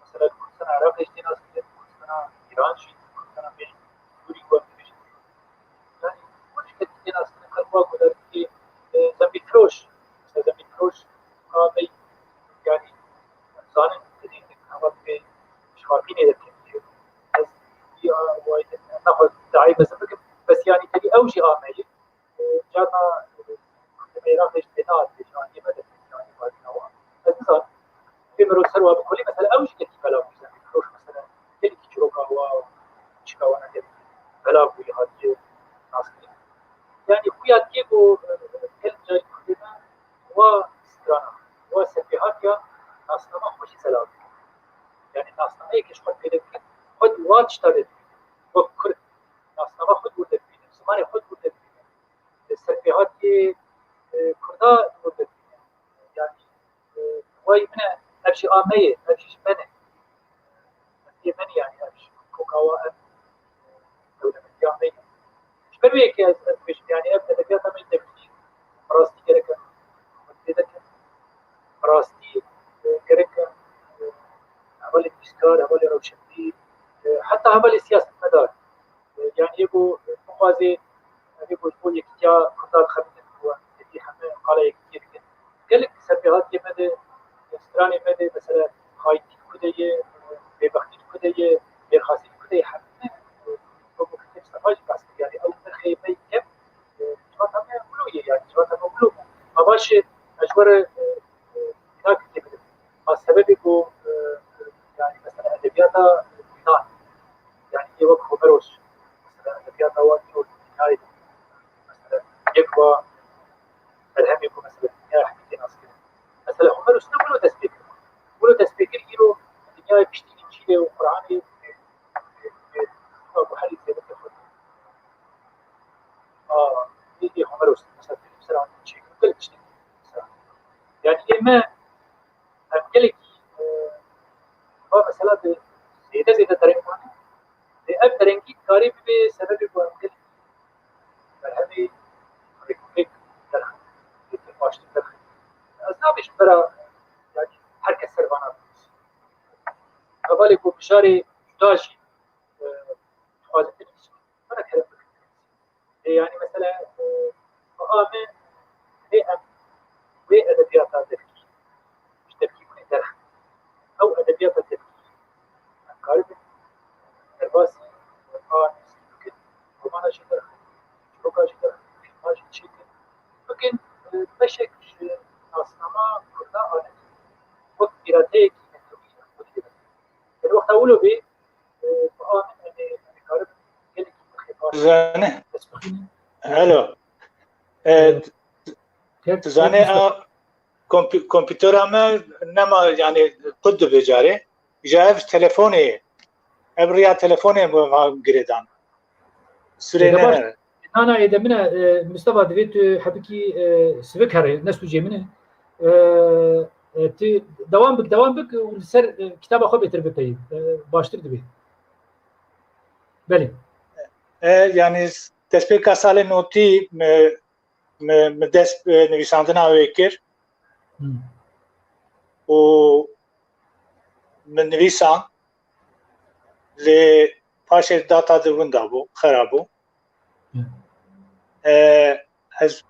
مثلا كردستان عراق اجتي ناس كردستان إيران شيء كردستان بين سوري وبيش يعني كل شيء ناس كلوا كذا في زمبي فروش مثلا زمبي فروش قامي يعني زانن تدين كمان في شخابين إذا كنت بس يا وايد ناخذ داعي بس يعني تبي أوجي قامي جانا العراق اجتي ناس يعني بدأ يعني بعد نوع مثلا في مروسر وبكل مثلا أوجي كتير كلام زمبي فروش مثلا كل كيروكا و شكاوانا كده بلا بوي هاتي ناس يعني خويا كيبو كل جاي خدمة وسترانا وسفيهاتيا ناس ما خوش سلام يعني ناس ما يكش خد كده خد واتش تابت وكرد ناس ما خد ولد بينه زمان خد ولد بينه السفيهاتي كردا ولد بينه يعني واي منه أمشي آمية أمشي منه أمشي مني يعني أمشي كوكاوا دولة من آمية شبابي كي مش يعني أبدا كذا من تبكي راستي كذا كذا راستي كذا عمل التذكار عمل روشنبي حتى عمل سياسة مدار يعني يبو مقازي يبو يقول يكتيا قطار خمسة هو يكتي حمل قال يكتي قال لك سبيهات يمدى استراني مدى مثلا خايتي كدية ببختي كدية بيرخاصي كدية حمل بابو كتير سفاج بس يعني أو خيمة كم جواتها ملوية يعني جواتها مملوك ما باش أجور هناك تبدأ ما السبب يكون يعني مثلا أدبياتها يونان يعني هي وقت هوميروس مثلا أدبياتها وقت نهاية مثلا يقوى الهم يكون مثلا نهاية حكيتين أصلا مثلا هوميروس نقوله تسبيكر نقوله تسبيكر يلو الدنيا بيشتغل شيء وقرآني محلي زي ما تقول يجي هوميروس مثلا في السلام شيء كل شيء يعني إما أمكلك مثلا زيادة ترينكوني لأب ترينكي قريب بسبب وأمكلك هذه ريكوبيك ترخ يتفاش ترخ أصابش برا يعني حركة سربانات قبالك وبشاري جداشي حوالة الاسم أنا كلام يعني مثلا آمن هي أدبيات التفكير مش تفكير من ترخ أو أدبيات التفكير قريب الباسي ممكن وما نشي ترخ شروكا شي ترخ ما شي شيء ممكن بشك ناسنامه كردا آنه وقت إرادة كي نتوقع الوقت أولو بي فآمن أني قريب كلك مخيفاش زانه الو زانه كمبيوتر ما نما يعني قد بجاره جايف تليفوني ابريا تليفوني قريدان سرينا أنا إذا منا مصطفى دفيت حبكي سبك هري الناس تجي منه دوام بك والسر كتاب أخو بيتر بتاعي باشتر دبي بلي يعني تسبيك سال نوتي مدرس نویساندنا ویکر و من نویسان ل پاش داتا دوندا بو خرابو از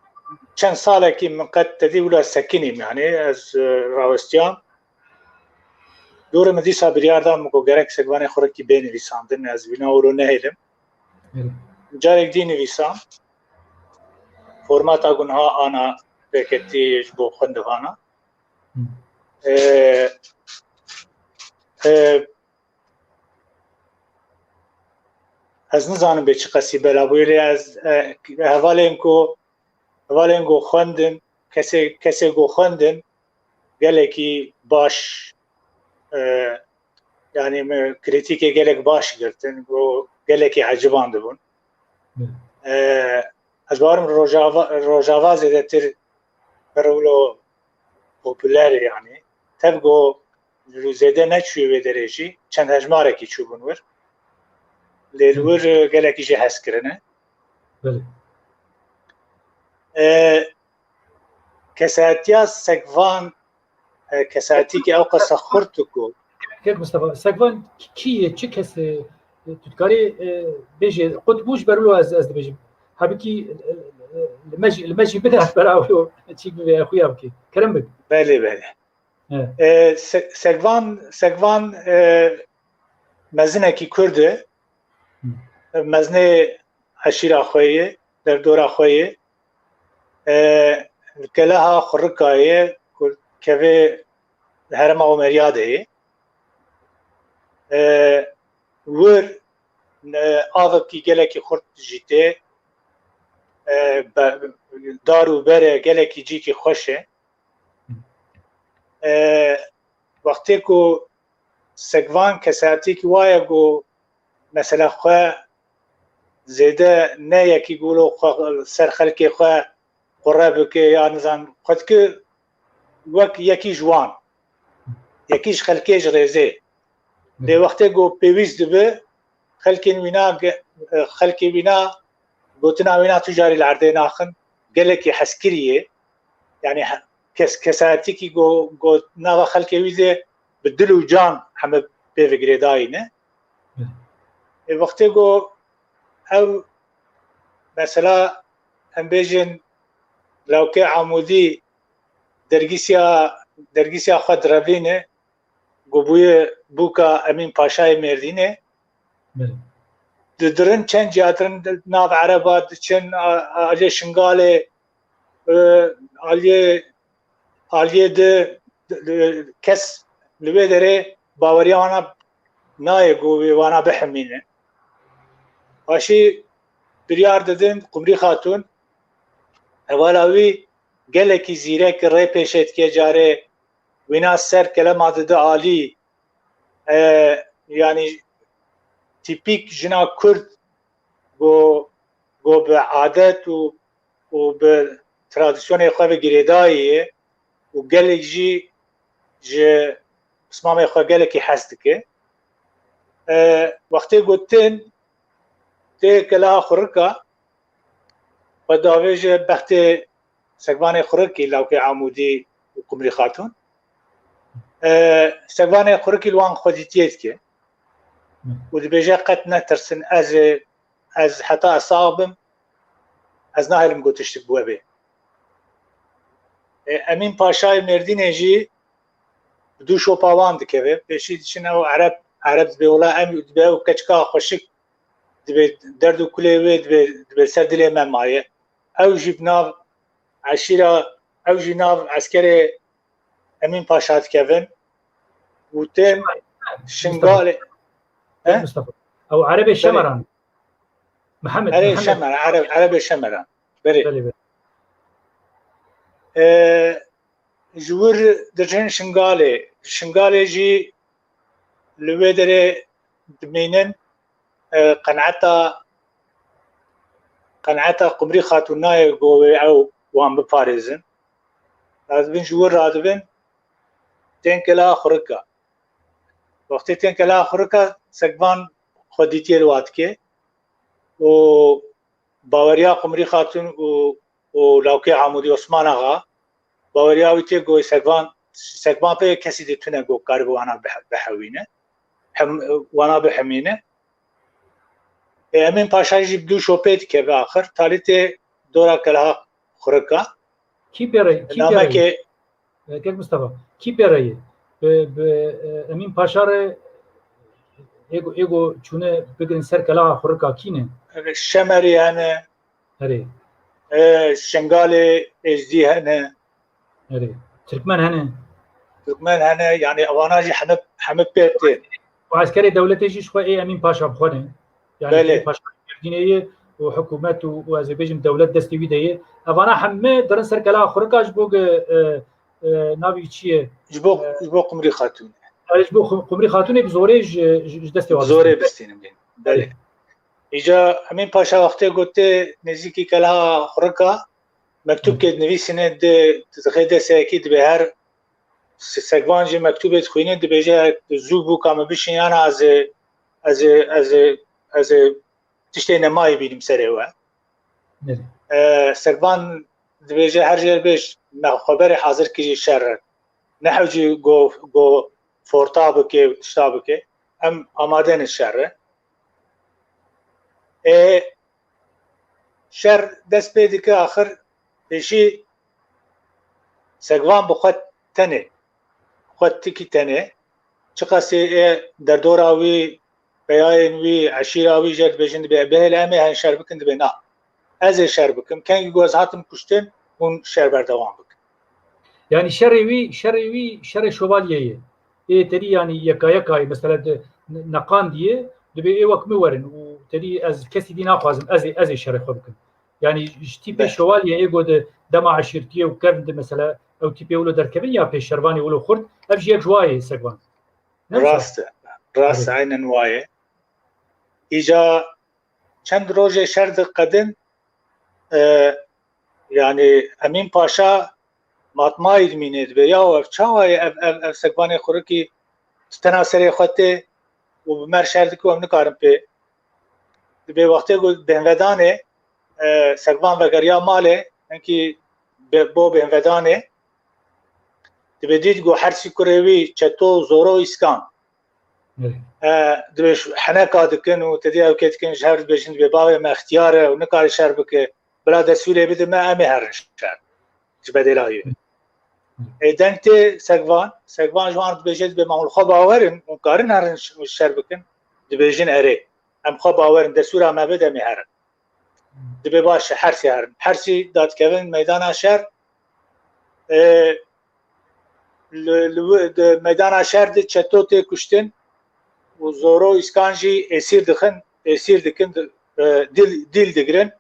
چند ساله که من قد تدی ولا سکنیم يعني از راوستیان دور مدیسا بریاردم مکو گرک سگوانه خورکی بین نویساندن از بینا ولو نهیلم جارك دي نویسان فرماتا گنها آنا بكتي جبو خندوانا از نزانم به چه قصی بلابویلی از هوالین گو خوندن کسی گو خوندن گلکی باش يعني كريتيكي گلک باش گرتن گو گلکی عجبان دبون از بارم روجاوا زیده تر برولو پوپولار يعني تبقو زیده نچوی به درجی چند هجماره کی چوبون ور للور گلکی جه هست کرنه کساتیا سگوان کساتی که او قصه خورد کو که مصطفی سگوان کیه چه کسی تذکری بیشتر خود بوش برلو از بیشتر هبی کی المجی بدأ براو چیک به خویا بکی کرم بک بله سگوان مزنه کی کرده مزنه عشیره خویه در دور خویه کلاها خرکایه که هرم عمریاده ور آذب کی گله کی خورد جیته دارو بره گله کی جی کی خوشه وقتی که سگوان کساتی که وایه گو مثلا خواه زیده نه یکی گولو سر خلکی خواه قربه که یا نزان خود که وک یکی جوان یکیش خلکیش ریزه ده وقتی گو پیویز دبه خلکی وینا گوتنا وینا تجاری العرده ناخن گلکی حسکریه یعنی کساتی که گو ناوا خلکی ویزه بدل و جان همه پیوگری داینه وقتی گو او مثلا هم بیجن لو که عمودی درگیسیا خود روینه گوبوی بوکا امین پاشای مردینه درن چند جاترن ناف عربات چند آلیه شنگاله آلیه ده کس لبه داره باوری وانا نای گوبی وانا بحمینه آشی بریار دادن قمری خاتون اولاوی گله کی زیره که ری پیشت که جاره وینا سر کلمات ده عالی یعنی تیپیک جنا کرد گو به عادت و به ترادیسیون خواه گریداییه و گله جی اسمام خواه گله کی حسد که وقتی گوتن ته کلا خورکا و داویج بخت سگوان خورکی لوک عمودی و قمری خاتون سگوان خورکی لوان خودیتیت که و دی بیجه قد نترسن از حتی اصابم از نهلم گوتشتک بوه بی امین پاشای مردین جی دو شوپاوان دکه پیشی دیشن او عرب دبی اولا امی دبی او کچکا خوشک دبی درد و کلیوی دبی سر دلی من مایه او جیب ناو عشیره او جی ناو عسکر امین پاشات کهون و تیم شنگاله او عرب شمران محمد عرب شمران بله جور درجن شنگاله جی لوی داره دمینن قنعتا قمری خاتونای گوه او وان بپارزن لازم جور رادبن تنکلا خورکا وقتی تنکلا خورکا سگوان خودیتی الواد که و باوریا قمری خاتون و لوکی عمودی عثمان آقا باوریا ویتی گوی سگوان پی کسی دیتونه گو کار وانا بحوینه وانا بحمینه امین پاشای جیب دو شوپیت که به آخر تالیت دورا کلها خورکا کی پیره که مصطفی کی پیره امین پاشا ره ایگو چونه بگن سر کلها خورکا کینه شمری هنه شنگال ازدی هنه ترکمن هنه یعنی اواناجی همه پیرتین و عسکری دولتی جیش خواه ای امین پاشا بخونه يعني پاشا مردینه و حکومت و آذربایجان دولت دستی ویده اوانا همه درن سر کلا خورکاش بوگ ناوی چیه جبو قمری خاتون جبو قمری خاتون بزوره دستی واسه بزوره بستینم بله ایجا امین پاشا وقتی گفته نزدیکی کلا خورکا مکتوب که نویسینه ده تخیده ساکید به هر سگوان جی مکتوبت خوینه ده بیجه زو بو کام بشین یعنی از تشتی نمایی بینیم سره و سگوان ده بیجه هر جر بیش خبر حاضر کجی شر نحوجي جو فورتابكي وتشتابكي ام امادين الشر شر دست بيدك اخر بشي سگوان بخواد تنه خود تکی تنه چقاسی در دوراوی بیاینوی عشیراوی جد بجند به لامه هن شر بکن به نه از شر بکم کنگی گوز هاتم کشتن اون شر بردوام بکن يعني شر شوالیه تری يعني یکای مثلا نقان دیه دبی ایوک میورن و تری از کسی دی نخوازم از شر خو بکن يعني تیپ شوالیه ایگود دما عشیرتیه و کرد مثلا او تیپ ولو درکبن یا پیش شروانی ولو خورد افجی یک جوای سگوان راست عینن وایه ایجا چند روز شرد قدن يعني امين پاشا ماتماید مینید به یا و چاوای اف سگوان خورکی تناسری خودته و بمر شرد که هم نکارم به به وقتی گل بهنودانه سگوان وگریا ماله انکی بو بهنودانه دبی دید گو حرسی کروی چطو زورو اسکان دبیش حنکا دکن و تدی او کت کن شهر بشند به باوی ما اختیاره و نکار شهر بکه بلا دستوری بده ما امی هر شهر جبدلایه دنت سگوان جوان بجد به معمول خواب آورن و کارن هر شهر بکن دبیجن اره ام خواب آورن دستور ما بده می هر دبی باش حرسی داد کردن میدان شهر میدان شهر ده چطور ته کشتن و زورو اسکانجی اسیر دکن دل دگرن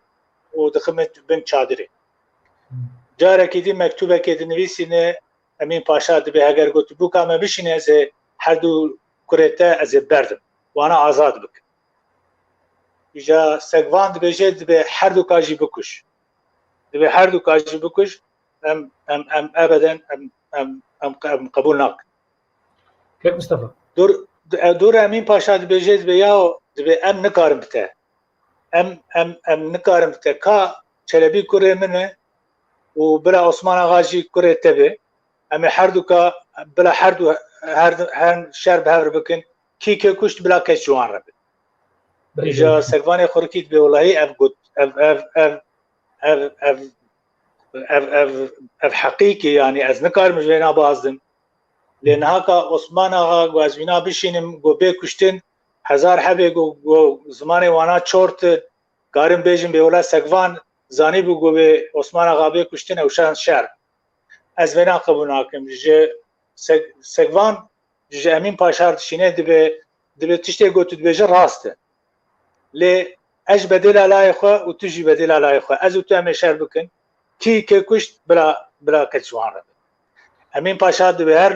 و دخمت بن چادری جاره که دی مکتوبه که دنویسی نه امین پاشا دبی اگر گوت بوکا ما بشینه از هر دو کرته از بردم وانا آزاد بک ایجا سگوان دبی جد به هر دو کاجی بکش دبی هر دو کاجی بکش ام ابدا ام قبول ناک كيف مصطفى دور امین پاشا دبی جد به یا دبی ام نکارم بته ام نکارم بته کا چلبی کره منه و بلا عثمان آغاجی کره تبه اما هر دو کا بلا هر شهر بهر بکن کی که کشت بلا کش جوان رب ایجا سگوان خورکید به والله اف حقیقی یعنی از نکار مجوینا بازدم لان هاکا عثمان آغا گوازوینا بشینم گو به کشتن هزار حبه گو زمان وانا چورت کارم بیجم به والله سگوان زانی بگو به عثمان آغا به کشتن او شهر از وینا قبول ناکم سگوان امین پاشا شینه دبی تشتی گوتو دبیجه راسته لی اج بدل علای خواه و تجی بدل علای خواه از او تو همه شهر بکن کی که کشت بلا کچوان رب امین پاشا دبی هر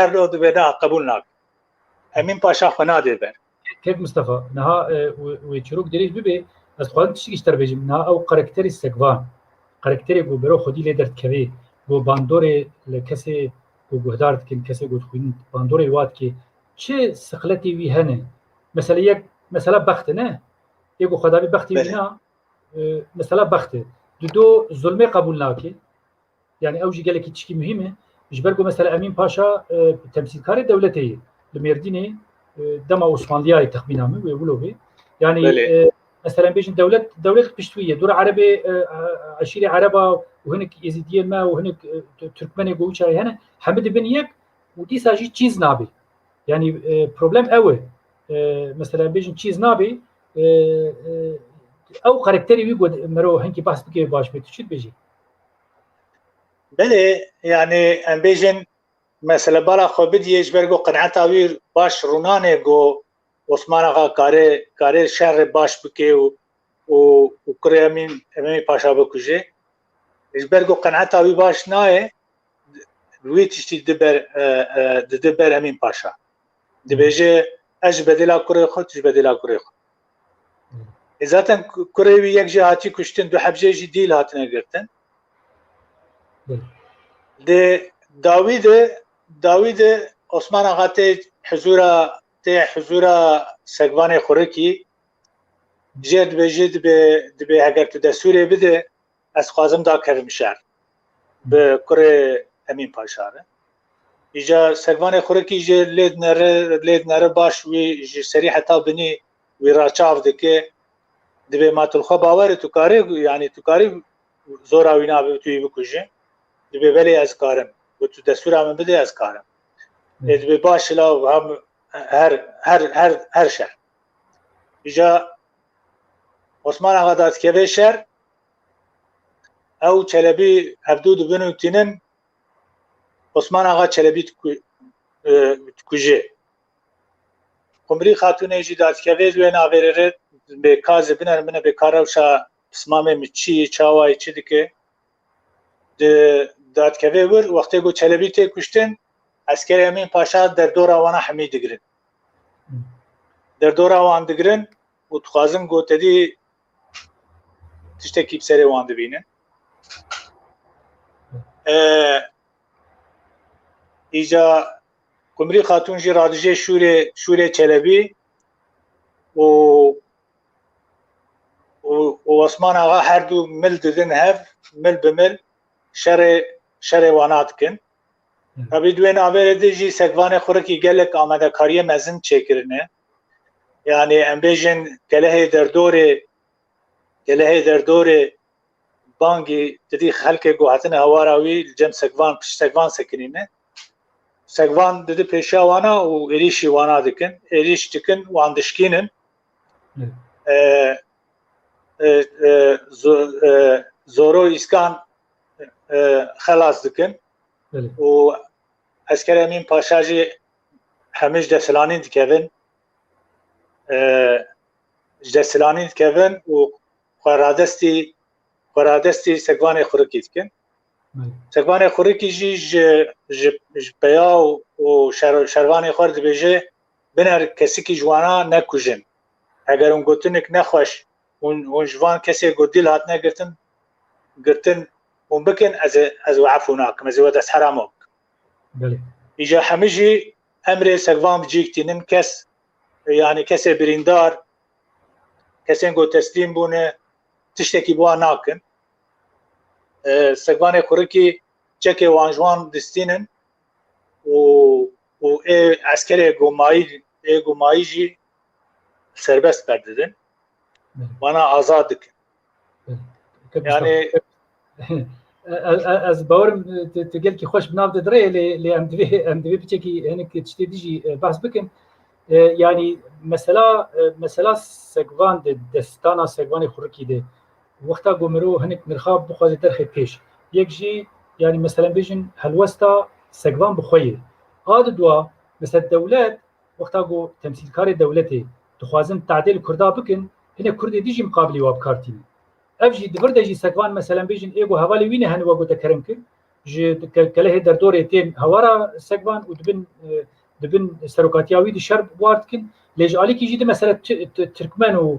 لو دبی نا قبول ناکم امین پاشا خنا دبر كيف مصطفى نها ويتشروك دريج ببي از خواهد تشتیش تر بیجم نها او قرکتری سگوان قرکتری گو برو خودی لیدرد کوی گو باندور لکسی گو گهدارد کن کسی گو خوین باندور واد که چه سخلتی وی هنه مثلا بخت نه یکو خداوی بختی وی نه مثلا بخته دو ظلمه قبول ناکه يعني اوجي قال لك تشكي مهمه جبرقو مثلا امين باشا تمثيل كاري دولته لمرديني دما عثمانليه تخمينامه ويقولوا به يعني مثلا بيجن دولة بشتويه دور عربي عشيره عربه وهناك يزيديه ما وهناك تركمانيه جوشاي هنا حمد بن يك ودي ساجي تشيز نابي يعني بروبلم قوي مثلا بيجن تشيز نابي او كاركتري ويقود مرو هنكي بحث بكي باش بتشيد بيجي بله يعني ام بيجن مثلا بالا خو بدي يجبرقو قناعتا وير باش رونانه جو عثمان آقا کاره شهر باش بکه و کره امین پاشا بکشه اجبرگو قناعتا وی باش نایه روی تشتی دبر امین پاشا دبیجه اج بدلا کره خود اج بدلا کره خود ازاتن کره وی یک جهاتی کشتن دو حبجه جی دیل هاتنه گرتن ده داوید عثمان آقا ته حضور سگوان خورکی جد به اگر تو دستوری بده از خوازم دا کرم شهر به کره امین پاشا ایجا سگوان خوراکی جه لید نره باش وی جه سری حتا بنی وی راچاو دکه دبی ماتلخوا باوری تو کاری یعنی تو کاری زور آوینا به توی بکوژه دبی ولی از کارم و تو دستور هم بده از کارم دبی باش لا هم هر شهر ایجا عثمان آقا داد که به شهر او چلبی عبدود بنو تینن عثمان آقا چلبی تکوژه قمری خاتون ایجی داد که به دوی ناویره به کاز بنر منه به کاروشا اسمامه میچی چاوای چی دکه داد که به ور وقتی گو چلبی تی کشتن عسکری امین پاشا در دور آوانا حمید دگرن در دور آوان دگرن و تخوازن گو تدی تشتکی بسری وان دبینن ایجا قمری خاتون جی رادجه شوره چلبی و عثمان آقا هر دو مل ددن هف مل بمل شر وانات کن ابی دوین آوره دیجی سگوان خورکی گلک آمده کاری مزن چکرنه یعنی امبیجن گله در دور بانگی تدی خلق گوهتن هواراوی جم سگوان سکنینه سگوان دده پیشا وانا و ایریشی وانا دکن ایریش دکن وان دشکینن زورو اسکان خلاص دکن و عسکر امین پاشا جی همیش دستلانین دکوین و خورادستی سگوان خورکی دکن سگوان خورکی جی بیا و شروان خورد بیجه بنر کسی که جوانا نکوژن اگر اون گوتنک نخوش اون جوان کسی گودیل هات نگرتن اون بکن از وعفوناکم از ودست حراموک ایجا همیجی امر سگوان بجیکتینن کس یعنی کسی بریندار کسی گو تسلیم بونه تشتکی بوا ناکن سگوان خورکی چک وانجوان دستینن و عسکر گومایی جی سربست برددن وانا آزاد دکن یعنی از باورم تقول که خوش بناف دره لی ام دوی بچکی هنک تشتی دیجی بحث بکن یعنی مثلا سگوان دستانا سگوان خورکی ده وقتا گمرو هنک مرخاب بخوازی ترخی پیش یک جی یعنی مثلا بیجن هلوستا سگوان بخویه هاد دوا مثل دولت وقتا گو تمثیل کار دولتی تخوازن تعدیل کردا بکن هنک کردی دیجی مقابلی واب کارتین افجی دورده جی سگوان مثلا بیجن ایگو حوالی وینه هنو وگو تکرم کن جی کله در دوره تین هوارا سگوان و دبن سروکاتیاوی دی شرب وارد کن لیجالی کی جی مثلا ترکمن و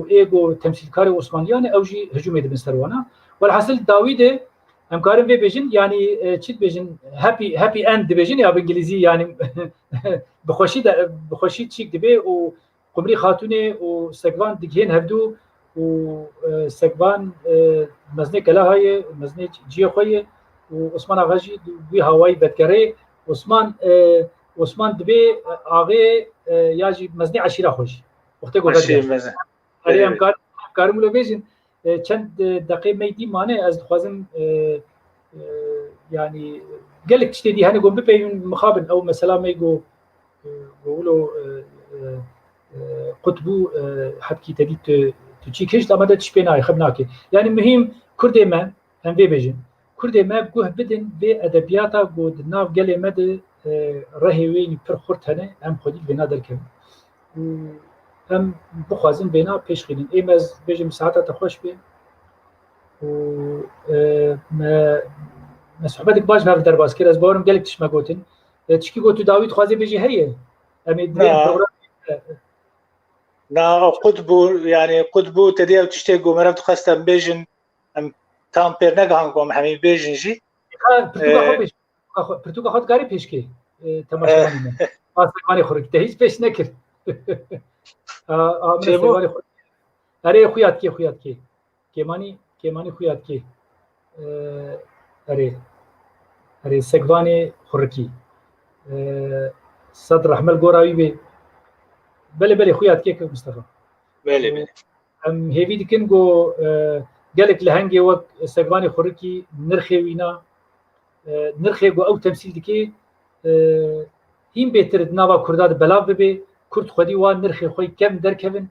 ایگو تمثیلکار عثمانیان او جی هجوم دبن سروانا والحاصل داویده همکارم وی بیجن یعنی چیت بیجن هپی اند بیجن یا بانگلیزی یعنی بخوشی چیک دبی و قمری خاتونه و سگوان دیگهن هفدو و سگوان مزنه کلاهای مزنه جیه خویه و عثمان آقا جی وی هوایی بدگره عثمان دبی آقای یا جی مزنه عشیره خوش وقتی گفت اری همکارم لو بیجن چند دقیقه میدی مانه از خوازم يعني قال لك تشتي دي هنا قوم ببين مخابن او مثلا ما يقولوا قطبو حبكي تدي تشي كيش لما تشبيناي خبناكي يعني مهم كردي ما هم في بيجن كردي ما بقوه بدن بادبياتا قود ناف قال مد راهي وين برخورت هنا هم خدي بنا دركم هم بخوازن بينا پیش خيدين اي مز بيجم ساعات تخوش بي و ما صحبتك باش ما در باز كده از باورم قالك تش ما قوتن تشكي قوتو داويد خوازي بيجي هي امي دريم نا قطبو يعني قطبو تدي تشتي قومرم تخستم بيجن ام تام بير نگان قوم همي بيجن جي برتوقا خود قاري پیشكي تماشا واسقاني خورك تهيج پیش نكر اري خويات كي كيماني خويات كي اري سگوان خورکی صد رحمل گوراوی به بله خویات که مصطفی بله ام هیوی دکن گو گلک لهنگی وک سگوانی خورکی نرخی وینا نرخی گو او تمثیل دکی هیم بهتر نوا کرداد بلاو به کرد خودی وان نرخی خوی کم درکوین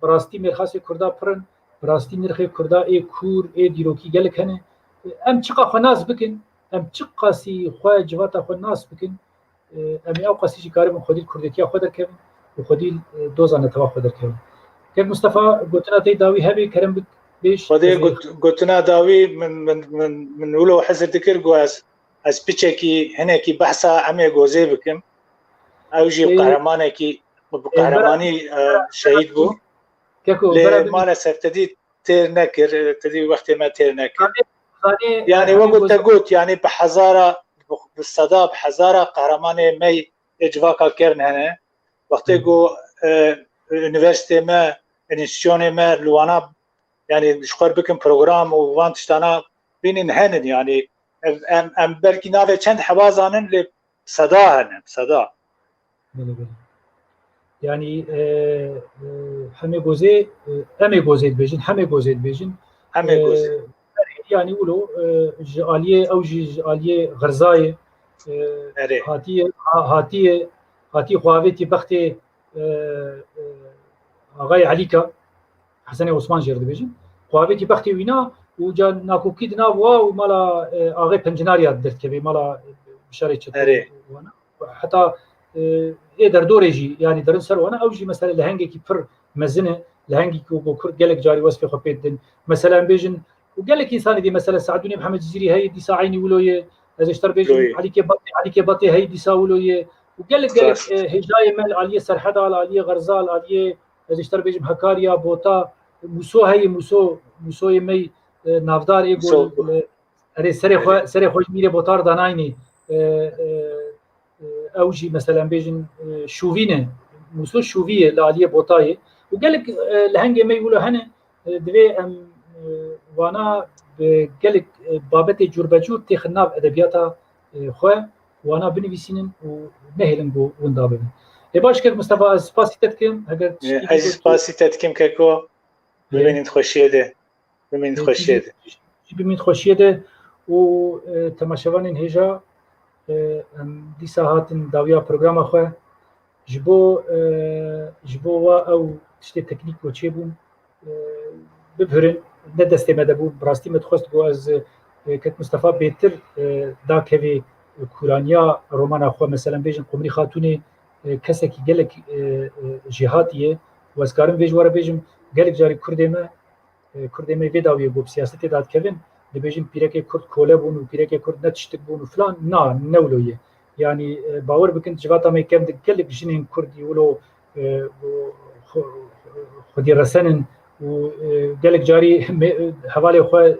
براستی مرخص کردا پرن براستی نرخی کردا ای کور ای دیروکی گلک هنه ام چقا خو ناس بکن ام چقا سی خو جواتا خو ناس بکن ام او قاسی جی کارم خودی کردکی خود درکوین و خودی دوزانه توا خود درکوین که مصطفی گوتنا تی داوی هبی کرم بیش خودی گوتنا داوی من ولو حزر ذکر گواز از پیچکی هنه کی بحثا عمه گوزه بکم او جی قهرمانه کی قهرمانی شهید بو مالسف تدي تير نكر تدي وقت ما تير نكر يعني وقت قلت يعني بحزاره بالصدى بحزاره قهرمانه مي اجواكا كيرن هنا وقت جو يونيفرسيتي ما انستيون ما لوانا يعني شخور بكم بروجرام ووان تشتانا بين هنن يعني ام بركي نافي چند حوازانن لصداهن صدا يعني همه گوزه بيجن همه گوزه بيجن يعني ولو جاليه او جاليه غرزاي هاتي خواويتي بختي اغاي عليكا حسن عثمان جرد بيجن خواويتي بختي وينا وجا ناكو كيدنا واو مالا اغاي بنجناريا درت كبي مالا بشاري وانا حتى در دورجي يعني درن سر وانا اوجي مثلا لهنگي كي بر مزنه لهنگي كو كرد قالك جاري وصفي خبيدن مثلا بيجن وقالك انسان دي مثلا سعدوني محمد جزيري هي دي ساعيني ولويه از اشتر بيجن عليك باطي هي دي ساولويه وقالك هجاي مال عليه سرحدا عليه غرزال عليه از اشتر بيجن حكاريا بوتا موسو هي موسو مي نافدار يقول اري سري خوش ميري بوتار دانايني اوجي مثلا بيجن شوفينه موسو شوفيه لاليه بوتاي وقالك لهنجي ما يقولوا هنا دوي ام وانا قالك بابتي جوربجور تخناب ادبياتا خو وانا بنفيسين ونهلن بو وندابن باش كيف مصطفى سباسيتكم اگر سباسيتكم كيكو ببينت خوشيده ببينت خوشيده و تماشاوان هجا دی ساعتن داویا پروگرام خو جبو او تشتی تکنیک و چه بون ببهرن ندسته مدبو براستی متخواست گو از کت مصطفی بهتر دا کوی کورانیا رومانا خو مثلا بیجن قمری خاتونی کسی که گلک جهاتیه و از کارم ویجواره بیجم گلک جاری کردمه ویداویه گو سیاست داد کوین دبيجن بيركي كرد كولا بون وبيركي كرد نتشتك بون وفلان نولويه يعني باور بكنت جواتا ما كم دقلك جنين كردي ولو خدي رسنن وقالك جاري حوالي خو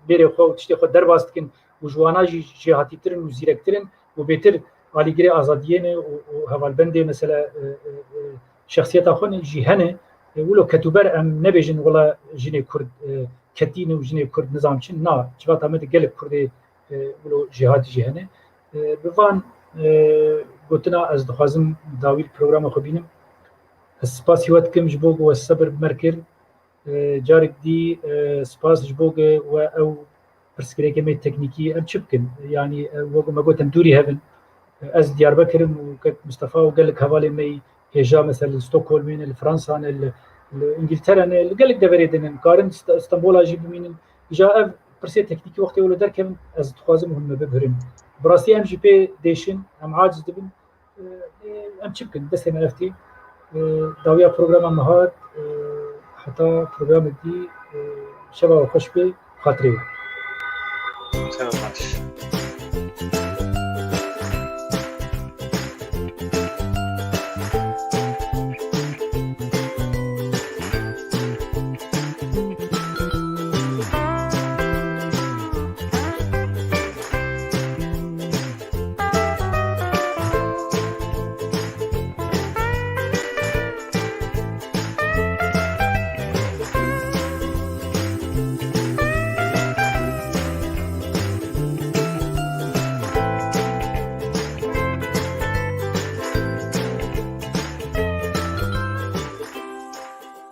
بيري خو تشتي خو درباستكن وجوانا جهاتي ترن وزيركترن وبيتر علي جري ازاديين وهوال بندي مثلا شخصيات اخون جهنه ولو كتبر ام نبيجن ولا جني كرد كتين وجني كرد نظام چن نا جوات امد گل كردي ولو جهاد جهنه بفان قلتنا از دخوازم داویل پروگرام خو بینم سپاس هوت کم جبوگ و صبر مرکر جارك دي سپاس جبوگ و او برسكريك مي تكنيكي ام چبكن يعني ما قلت دوري هفن از دياربكر وكت مصطفى وقال لك حوالي مي هجا مثلا ستوكهولم من فرنسا انجلترا قال لك دبريدن قارن اسطنبول اجيب من جاء برسي تكنيكي وقت ولا در كم از تخوازم هم ببرم براسي ام جي بي ديشن ام عاجز دبن ام چبكن بس ما افتي داويا بروجرام نهار حتى بروجرام دي شباب خوش به خاطري